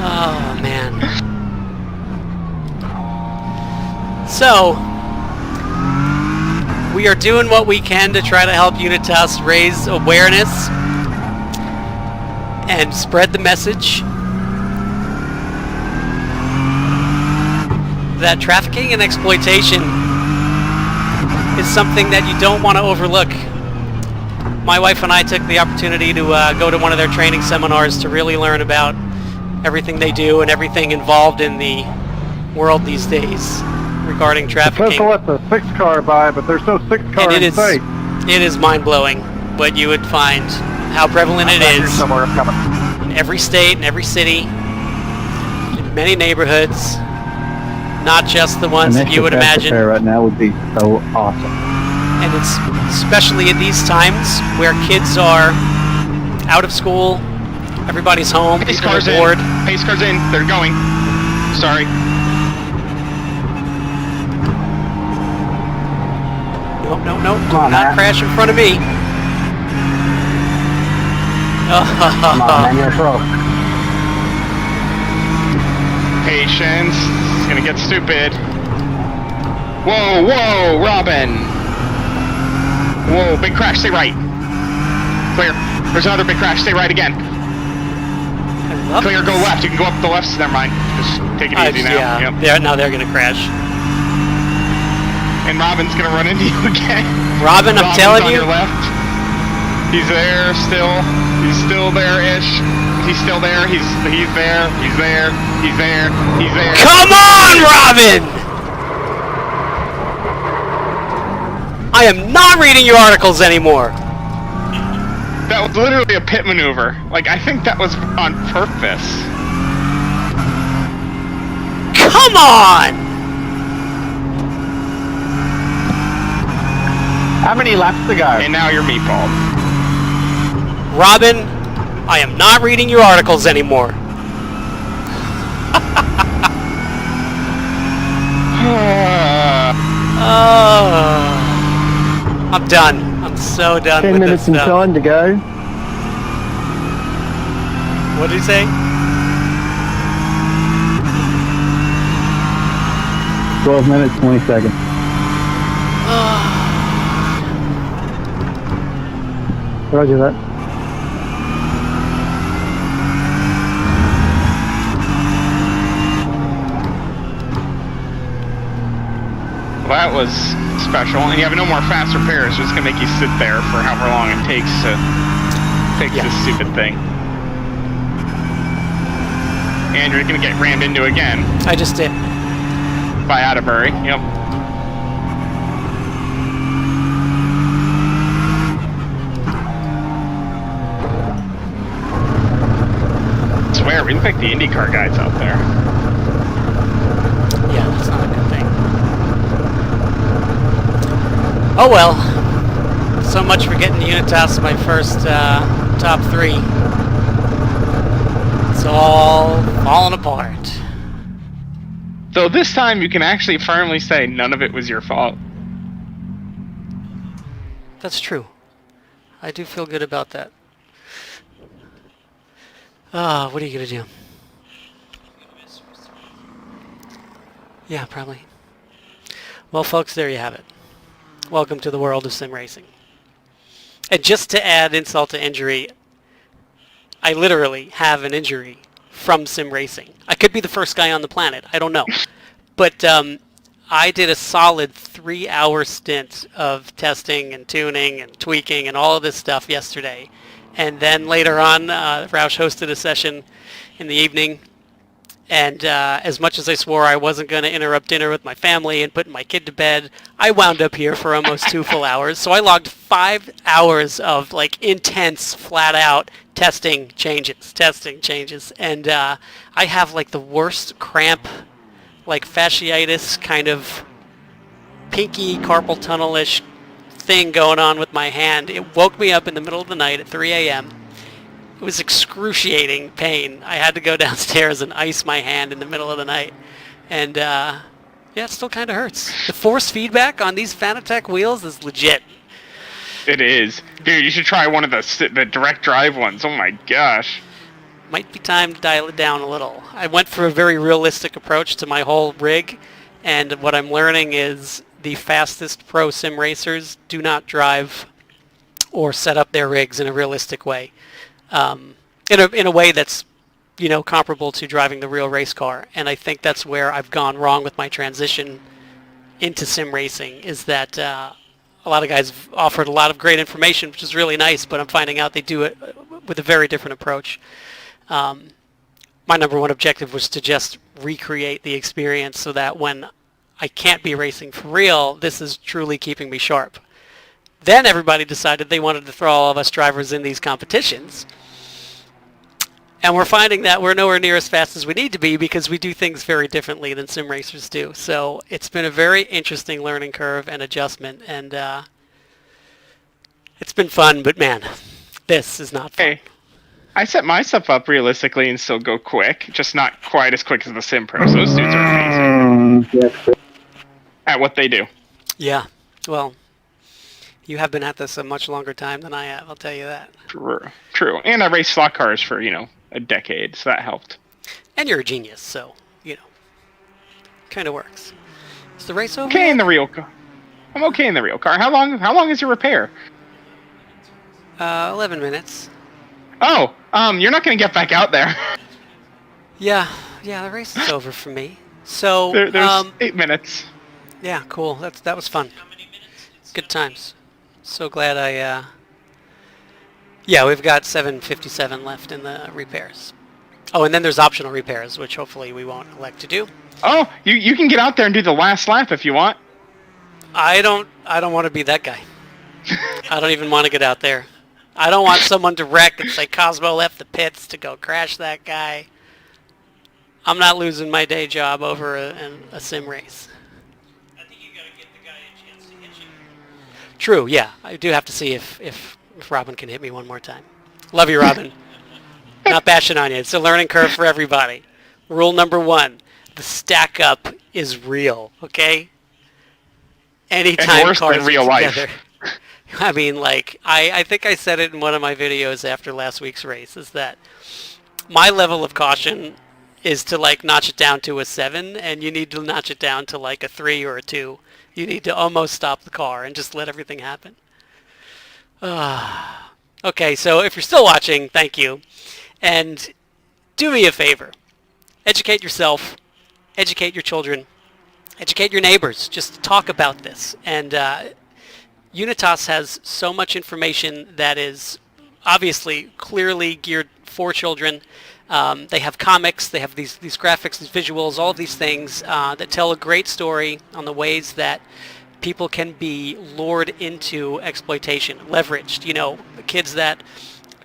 Oh, man. So, we are doing what we can to try to help Unitas raise awareness and spread the message that trafficking and exploitation is something that you don't want to overlook. My wife and I took the opportunity to go to one of their training seminars to really learn about everything they do and everything involved in the world these days regarding trafficking. Supposed to let the 6 car by, but there's no 6 car in sight. It is mind-blowing what you would find, how prevalent it is in every state, in every city, in many neighborhoods. Not just the ones that you would imagine. Right now would be so awesome. And it's especially at these times where kids are out of school, everybody's home, Pace people cars are bored. in. Pace cars in. They're going. Sorry. Nope, nope, nope. Do not crash in front of me. Come on, man, you're a pro. Patience. It's gonna get stupid. Whoa, whoa, Robin. Whoa, big crash. Stay right. Clear. There's another big crash. Stay right again. Clear. Go left. You can go up the left. Never mind. Just take it easy now. Yeah. Yep. Now they're gonna crash. And Robin's gonna run into you again. Robin, I'm telling you. On your left. He's there still. He's still there-ish. He's still there. He's there. He's there. He's there. He's there. Come on, Robin! I am not reading your articles anymore. That That was literally a pit maneuver. Like, I think that was on purpose. Come on! How many laps to go? And now you're meatballed. Robin, I am not reading your articles anymore. Oh, I'm done. I'm so done 10 with minutes this and stuff. time to go. What did he say? 12 minutes, 20 seconds. Roger that. Well, that was special. And you have no more fast repairs. So it's going to make you sit there for however long it takes to fix this stupid thing. And you're going to get rammed into again. I just did. By Atterbury. Yep. I swear, we look like the IndyCar guys out there. Yeah, that's not a good thing. Oh well. So much for getting Unitas my first top 3. It's all falling apart. So this time you can actually firmly say none of it was your fault. That's true. I do feel good about that. What are you gonna do? Yeah, probably. Well, folks, there you have it. Welcome to the world of sim racing. And just to add insult to injury, I literally have an injury from sim racing. I could be the first guy on the planet. I don't know. But I did a solid 3-hour stint of testing and tuning and tweaking and all of this stuff yesterday. And then later on, Roush hosted a session in the evening. And as much as I swore I wasn't going to interrupt dinner with my family and putting my kid to bed, I wound up here for almost 2 full hours. So I logged 5 hours of like intense, flat-out testing changes. And I have like the worst cramp, like fasciitis kind of pinky carpal tunnel-ish thing going on with my hand. It woke me up in the middle of the night at 3 a.m. It was excruciating pain. I had to go downstairs and ice my hand in the middle of the night. And yeah, it still kind of hurts. The force feedback on these Fanatec wheels is legit. It is. Dude, you should try one of the direct drive ones. Oh my gosh. Might be time to dial it down a little. I went for a very realistic approach to my whole rig, and what I'm learning is the fastest pro sim racers do not drive or set up their rigs in a realistic way. In a way that's, you know, comparable to driving the real race car. And I think that's where I've gone wrong with my transition into sim racing, is that a lot of guys have offered a lot of great information, which is really nice, but I'm finding out they do it with a very different approach. My number one objective was to just recreate the experience so that when I can't be racing for real, this is truly keeping me sharp. Then everybody decided they wanted to throw all of us drivers in these competitions. And we're finding that we're nowhere near as fast as we need to be because we do things very differently than sim racers do. So it's been a very interesting learning curve and adjustment. And it's been fun, but man, this is not fun. Hey, I set myself up realistically and still go quick, just not quite as quick as the sim pros. Those dudes are amazing at what they do. Yeah, well, you have been at this a much longer time than I have, I'll tell you that. True. And I raced slot cars for, a decade, so that helped. And you're a genius, so, kind of works. Is the race over? Okay in the real car. I'm okay in the real car. How long is your repair? 11 minutes. Oh, you're not going to get back out there. Yeah, the race is over for me. So, there's 8 minutes. Yeah, cool. That was fun. Good times. So glad I, yeah, we've got 757 left in the repairs. Oh, and then there's optional repairs, which hopefully we won't elect to do. Oh, you can get out there and do the last lap if you want. I don't want to be that guy. I don't even want to get out there. I don't want someone to wreck and say Cosmo left the pits to go crash that guy. I'm not losing my day job over a sim race. I think you got to get the guy a chance to hit you. True, yeah. I do have to see if Robin can hit me one more time. Love you, Robin. Not bashing on you. It's a learning curve for everybody. Rule number 1, the stack up is real, okay? Anytime worse cars than real are life. together. I mean, like, I think I said it in one of my videos after last week's race, is that my level of caution is to, like, notch it down to a 7, and you need to notch it down to, like, a 3 or a 2. You need to almost stop the car and just let everything happen. Okay, so if you're still watching, thank you. And do me a favor. Educate yourself. Educate your children. Educate your neighbors. Just talk about this. And Unitas has so much information that is obviously clearly geared for children. They have comics, they have these graphics, these visuals, all of these things that tell a great story on the ways that people can be lured into exploitation, leveraged. You know, kids that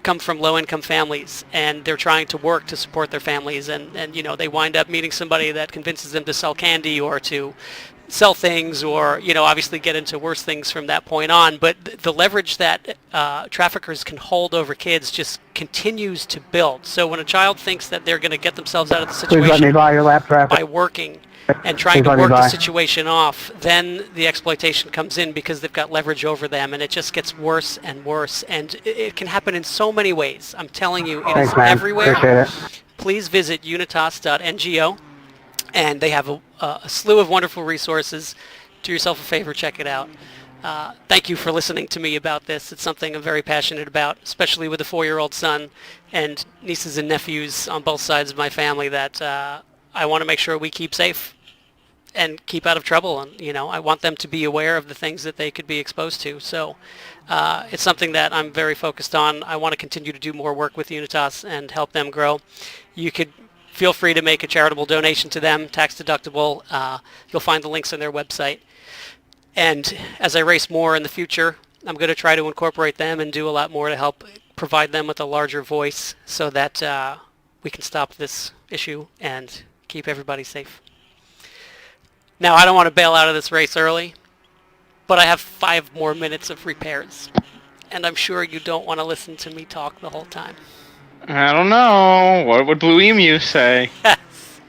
come from low-income families and they're trying to work to support their families, and you know, they wind up meeting somebody that convinces them to sell candy or to sell things, or, you know, obviously get into worse things from that point on. But the leverage that traffickers can hold over kids just continues to build. So when a child thinks that they're going to get themselves out of the situation Please let me buy your lap traffic. by working and trying to work the situation off, then the exploitation comes in because they've got leverage over them, and it just gets worse and worse. And it can happen in so many ways. I'm telling you, it is everywhere. Appreciate it. Please visit unitas.ngo. And they have a slew of wonderful resources. Do yourself a favor, check it out. Thank you for listening to me about this. It's something I'm very passionate about, especially with a 4-year-old son and nieces and nephews on both sides of my family that I want to make sure we keep safe and keep out of trouble. And, you know, I want them to be aware of the things that they could be exposed to. So it's something that I'm very focused on. I want to continue to do more work with Unitas and help them grow. You could feel free to make a charitable donation to them, tax deductible. You'll find the links on their website. And as I race more in the future, I'm going to try to incorporate them and do a lot more to help provide them with a larger voice so that we can stop this issue and keep everybody safe. Now, I don't want to bail out of this race early, but I have 5 more minutes of repairs. And I'm sure you don't want to listen to me talk the whole time. I don't know. What would Blue Emu say? Yes.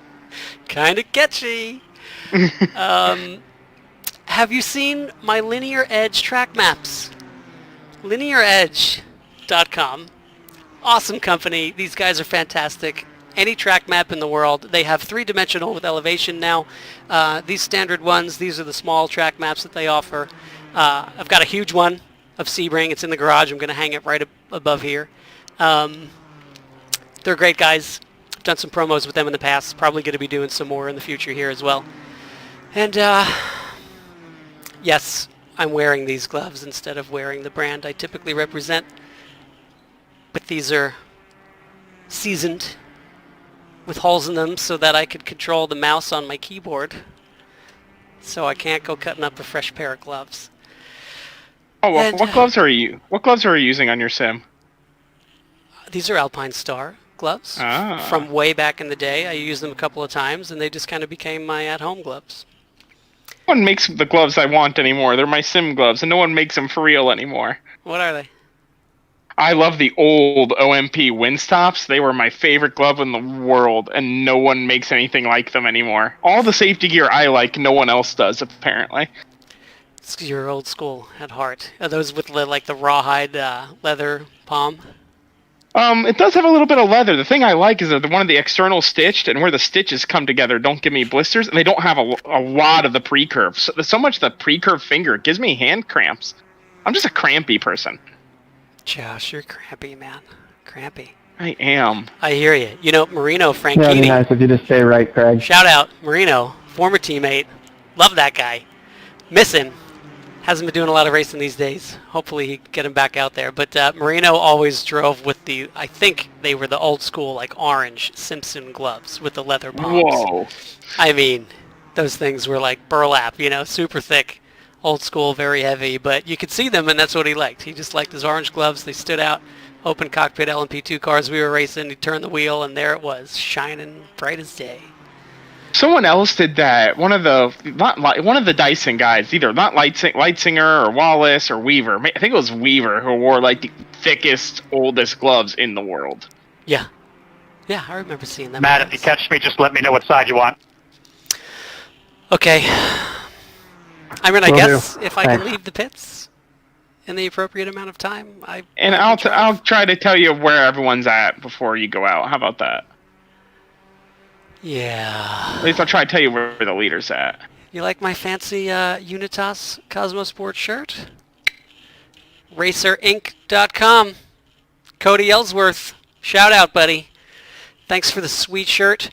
Kind of catchy. Have you seen my Linear Edge track maps? LinearEdge.com. Awesome company. These guys are fantastic. Any track map in the world. They have 3-dimensional with elevation now. These standard ones, these are the small track maps that they offer. I've got a huge one of Sebring. It's in the garage. I'm going to hang it right above here. They're great guys. I've done some promos with them in the past. Probably going to be doing some more in the future here as well. And yes, I'm wearing these gloves instead of wearing the brand I typically represent. But these are seasoned with holes in them so that I could control the mouse on my keyboard. So I can't go cutting up a fresh pair of gloves. Oh, what gloves are you? What gloves are you using on your sim? These are Alpine Star gloves from way back in the day. I used them a couple of times, and they just kind of became my at-home gloves. No one makes the gloves I want anymore. They're my sim gloves, and no one makes them for real anymore. What are they? I love the old OMP Windstops. They were my favorite glove in the world, and no one makes anything like them anymore. All the safety gear I like, no one else does, apparently. You're old school at heart. Are those with like the rawhide leather palm? It does have a little bit of leather. The thing I like is that one of the external stitched, and where the stitches come together don't give me blisters, and they don't have a lot of the pre-curve. So much the pre-curve finger, it gives me hand cramps. I'm just a crampy person. Josh, you're crampy, man. Crampy. I am. I hear you. You know, Marino Yeah, Franchini. it'd be nice if you just stay right, Craig. Shout out, Marino, former teammate. Love that guy. Miss him. Hasn't been doing a lot of racing these days. Hopefully he can get him back out there. But Marino always drove with the, I think they were the old school, like orange Simpson gloves with the leather palms. Whoa. I mean, those things were like burlap, you know, super thick. old school, very heavy, but you could see them, and that's what he liked. He just liked his orange gloves. They stood out. Open cockpit LMP2 cars we were racing. He turned the wheel, and there it was, shining bright as day. Someone else did that. One of the Dyson guys, either not Lightsinger or Wallace or Weaver. I think it was Weaver who wore like the thickest, oldest gloves in the world. Yeah. Yeah, I remember seeing them. Matt, if you catch me, just let me know what side you want. Okay. I mean, I Will guess do. if I Thanks. can leave the pits in the appropriate amount of time, I'll try to tell you where everyone's at before you go out. How about that? Yeah. At least I'll try to tell you where the leader's at. You like my fancy Unitas Cosmo Sports shirt? RacerInc.com. Cody Ellsworth. Shout out, buddy. Thanks for the sweet shirt.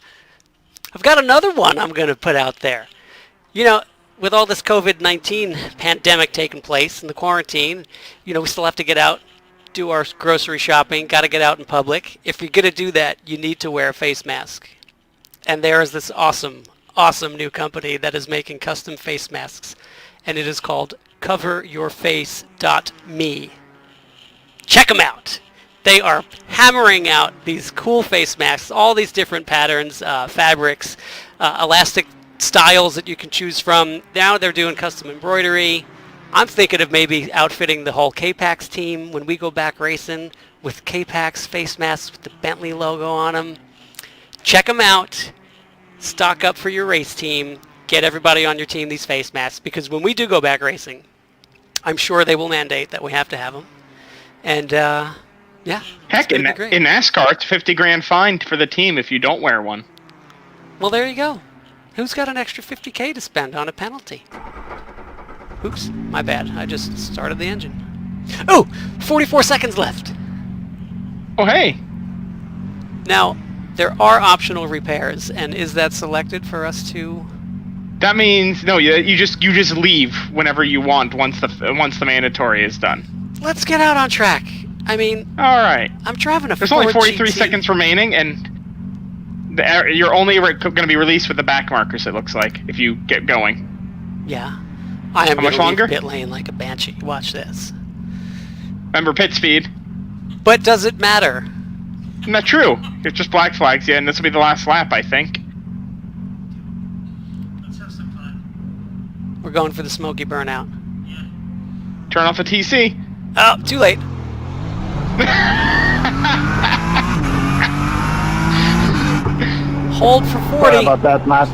I've got another one I'm going to put out there. You know, with all this COVID-19 pandemic taking place and the quarantine, you know, we still have to get out, do our grocery shopping, got to get out in public. If you're going to do that, you need to wear a face mask. And there is this awesome new company that is making custom face masks, and it is called CoverYourFace.me. Check them out. They are hammering out these cool face masks, all these different patterns, fabrics, elastic styles that you can choose from. Now they're doing custom embroidery. I'm thinking of maybe outfitting the whole K-Pax team when we go back racing with K-Pax face masks with the Bentley logo on them. Check them out. Stock up for your race team. Get everybody on your team these face masks, because when we do go back racing, I'm sure they will mandate that we have to have them. And yeah. Heck, in NASCAR, it's $50,000 fine for the team if you don't wear one. Well, there you go. Who's got an extra $50K to spend on a penalty? Oops, my bad. I just started the engine. Oh, 44 seconds left. Oh, hey. Now, there are optional repairs, and is that selected for us to? That means no. You just leave whenever you want once the mandatory is done. Let's get out on track. I mean, all right. I'm driving a There's Ford only 43 GT. seconds remaining, and you're only going to be released with the back markers. It looks like if you get going. Yeah, I am. How much longer? Pit lane like a banshee. Watch this. Remember pit speed. But does it matter? Not true. It's just black flags, yeah, and this will be the last lap, I think. Let's have some fun. We're going for the smoky burnout. Yeah. Turn off the TC. Oh, too late. Hold for 40. Sorry about that, Matt.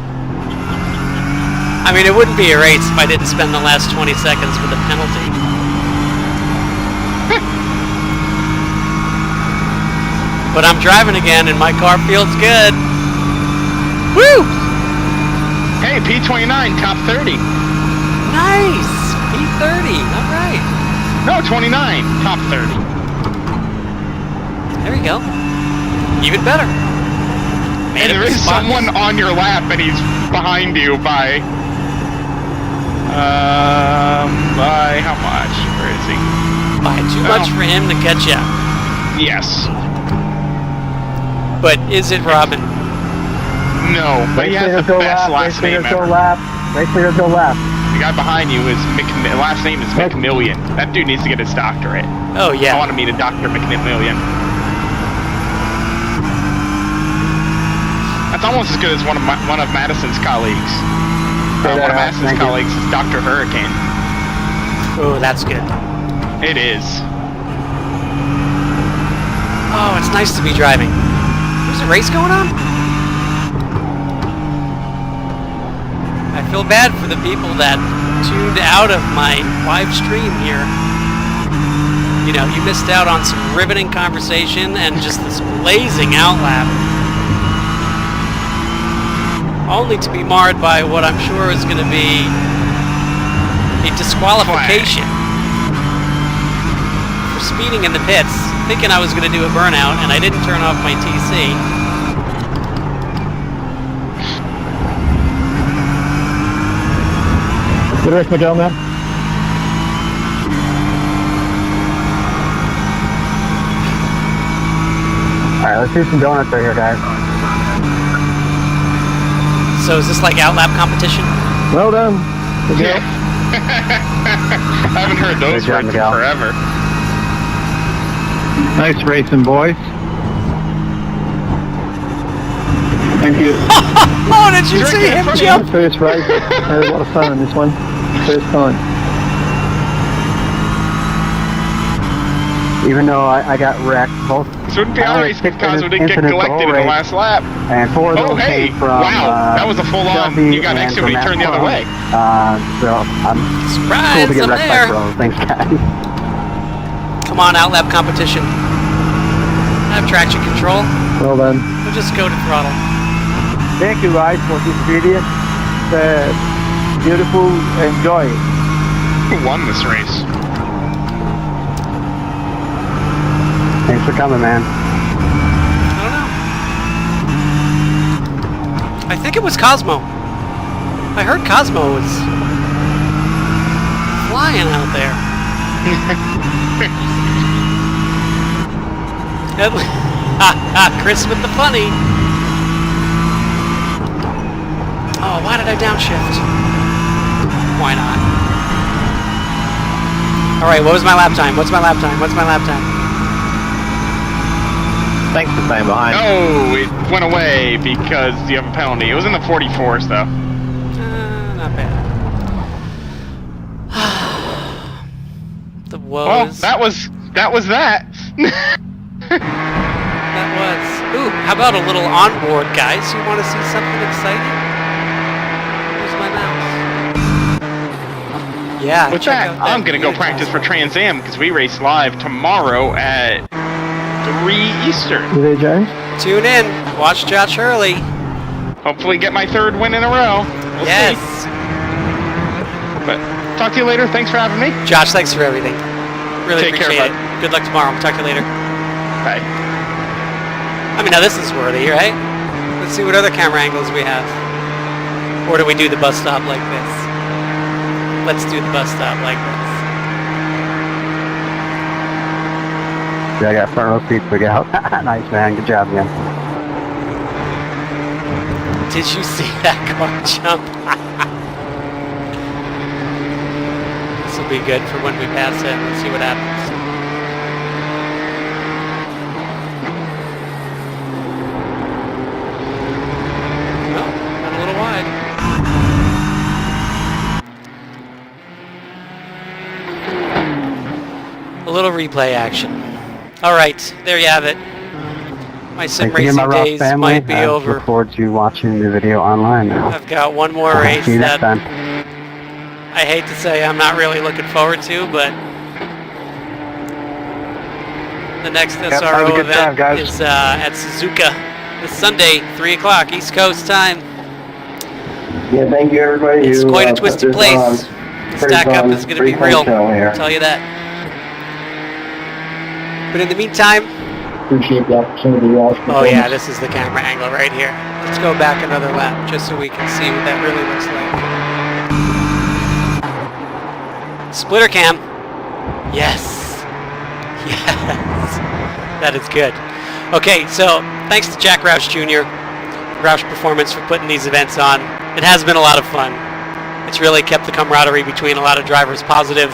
I mean, it wouldn't be a race if I didn't spend the last 20 seconds with a penalty. But I'm driving again, and my car feels good. Woo! Hey, P29, top 30. Nice! P30, all right. No, 29, top 30. There we go. Even better. And there is someone on your lap, and he's behind you by how much? Where is he? By too much for him to catch up. Yes. But is it Robin? No, but he has the best last name ever. Race leaders go left. The guy behind you is last name is McMillian. That dude needs to get his doctorate. Oh yeah. I want to meet a Dr. McMillian. That's almost as good as one of Madison's colleagues. One of Madison's colleagues is Dr. Hurricane. Oh, that's good. It is. Oh, it's nice to be driving. There's a race going on? I feel bad for the people that tuned out of my live stream here. You know, you missed out on some riveting conversation and just this blazing outlap. Only to be marred by what I'm sure is going to be a disqualification for speeding in the pits, thinking I was going to do a burnout, and I didn't turn off my TC. Good race, Miguel, man. Alright, let's do some donuts right here, guys. So is this like outlap competition? Well done. Miguel. I haven't heard those Good job, words in Miguel. forever. Nice racing, boys. Thank you. Oh, did you He's right see there in him front of jump? First race. I had a lot of fun on this one. First time. Even though I got wrecked, both. This wouldn't be I only iRacing if picked Cosmo didn't get incidents the collected whole in the race, last lap. and 4 of Oh, those hey! came from. Wow, that was a full-on. Shelby You got and exited from when you turned the other way. So I'm cool Surprise, to get I'm wrecked there. by pros. Thanks, guys. Come on, outlap competition. I have traction control. Well done. We'll just go to throttle. Thank you guys for this video. Beautiful. Enjoy it. Who won this race? Thanks for coming, man. I don't know. I think it was Cosmo. I heard Cosmo was flying out there. Chris with the funny. Oh, why did I downshift? Why not? Alright, what was my lap time? What's my lap time? What's my lap time? Thanks for staying behind. Oh, it went away because you have a penalty. It was in the 44s, though. Not bad. The Well, woes. that was that. That was. Ooh, how about a little onboard, guys? You want to see something exciting? Where's my mouse? Yeah. With check that, out I'm gonna go Unitas. practice for Trans Am because we race live tomorrow at 3 Eastern. You there, James? Tune in. Watch Josh Hurley. Hopefully, get my 3rd win in a row. We'll Yes. see. But talk to you later. Thanks for having me. Josh, thanks for everything. Really Take care, appreciate bud. it. Good luck tomorrow. Talk to you later. Bye. I mean, now this is worthy, right? Let's see what other camera angles we have. Or do we do the bus stop like this? Let's do the bus stop like this. Yeah, I got front row seats to go. Nice, man. Good job, man. Did you see that car jump? This will be good for when we pass it. Let's see what happens. Oh, got a little wide. A little replay action. All right, there you have it. My sim Thanks again, my racing Rough days family. might be I over. look forward to watching the video online now. I've got one more race See you next that time. I hate to say I'm not really looking forward to, but the next have a SRO good event time, guys. is at Suzuka this Sunday, 3 o'clock East Coast time. Yeah, thank you, everybody. It's who, quite a put twisted this place. on. The Pretty stack up fun- is going to be pretty fun real. show here. I'll tell you that. But in the meantime, Appreciate the opportunity to watch. oh yeah, this is the camera angle right here. Let's go back another lap just so we can see what that really looks like. Splitter cam. Yes. Yes. That is good. Okay, so thanks to Jack Roush Jr., ROUSH Performance for putting these events on. It has been a lot of fun. It's really kept the camaraderie between a lot of drivers positive.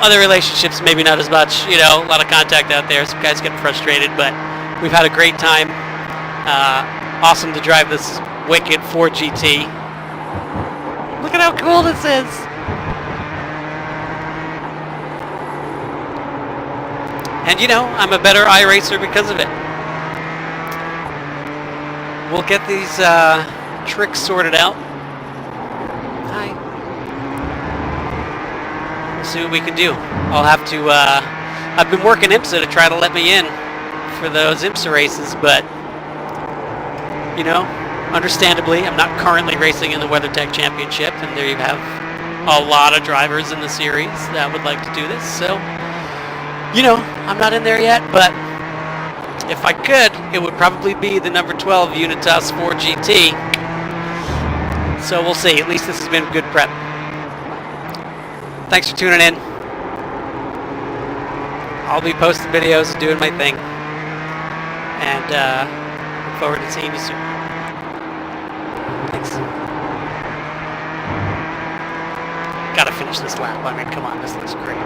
Other relationships, maybe not as much, you know, a lot of contact out there. Some guys getting frustrated, but we've had a great time. Awesome to drive this wicked Ford GT. Look at how cool this is. And you know, I'm a better iRacer because of it. We'll get these tricks sorted out. Hi. We'll see what we can do. I'll have to, I've been working IMSA to try to let me in for those IMSA races, but, you know, understandably, I'm not currently racing in the WeatherTech Championship, and there you have a lot of drivers in the series that would like to do this, so, you know, I'm not in there yet, but if I could, it would probably be the number 12 Unitas 4 GT. So we'll see. At least this has been good prep. Thanks for tuning in. I'll be posting videos and doing my thing. And look forward to seeing you soon. Thanks. Gotta finish this lap. I mean, come on, this looks great.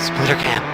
Splitter cam.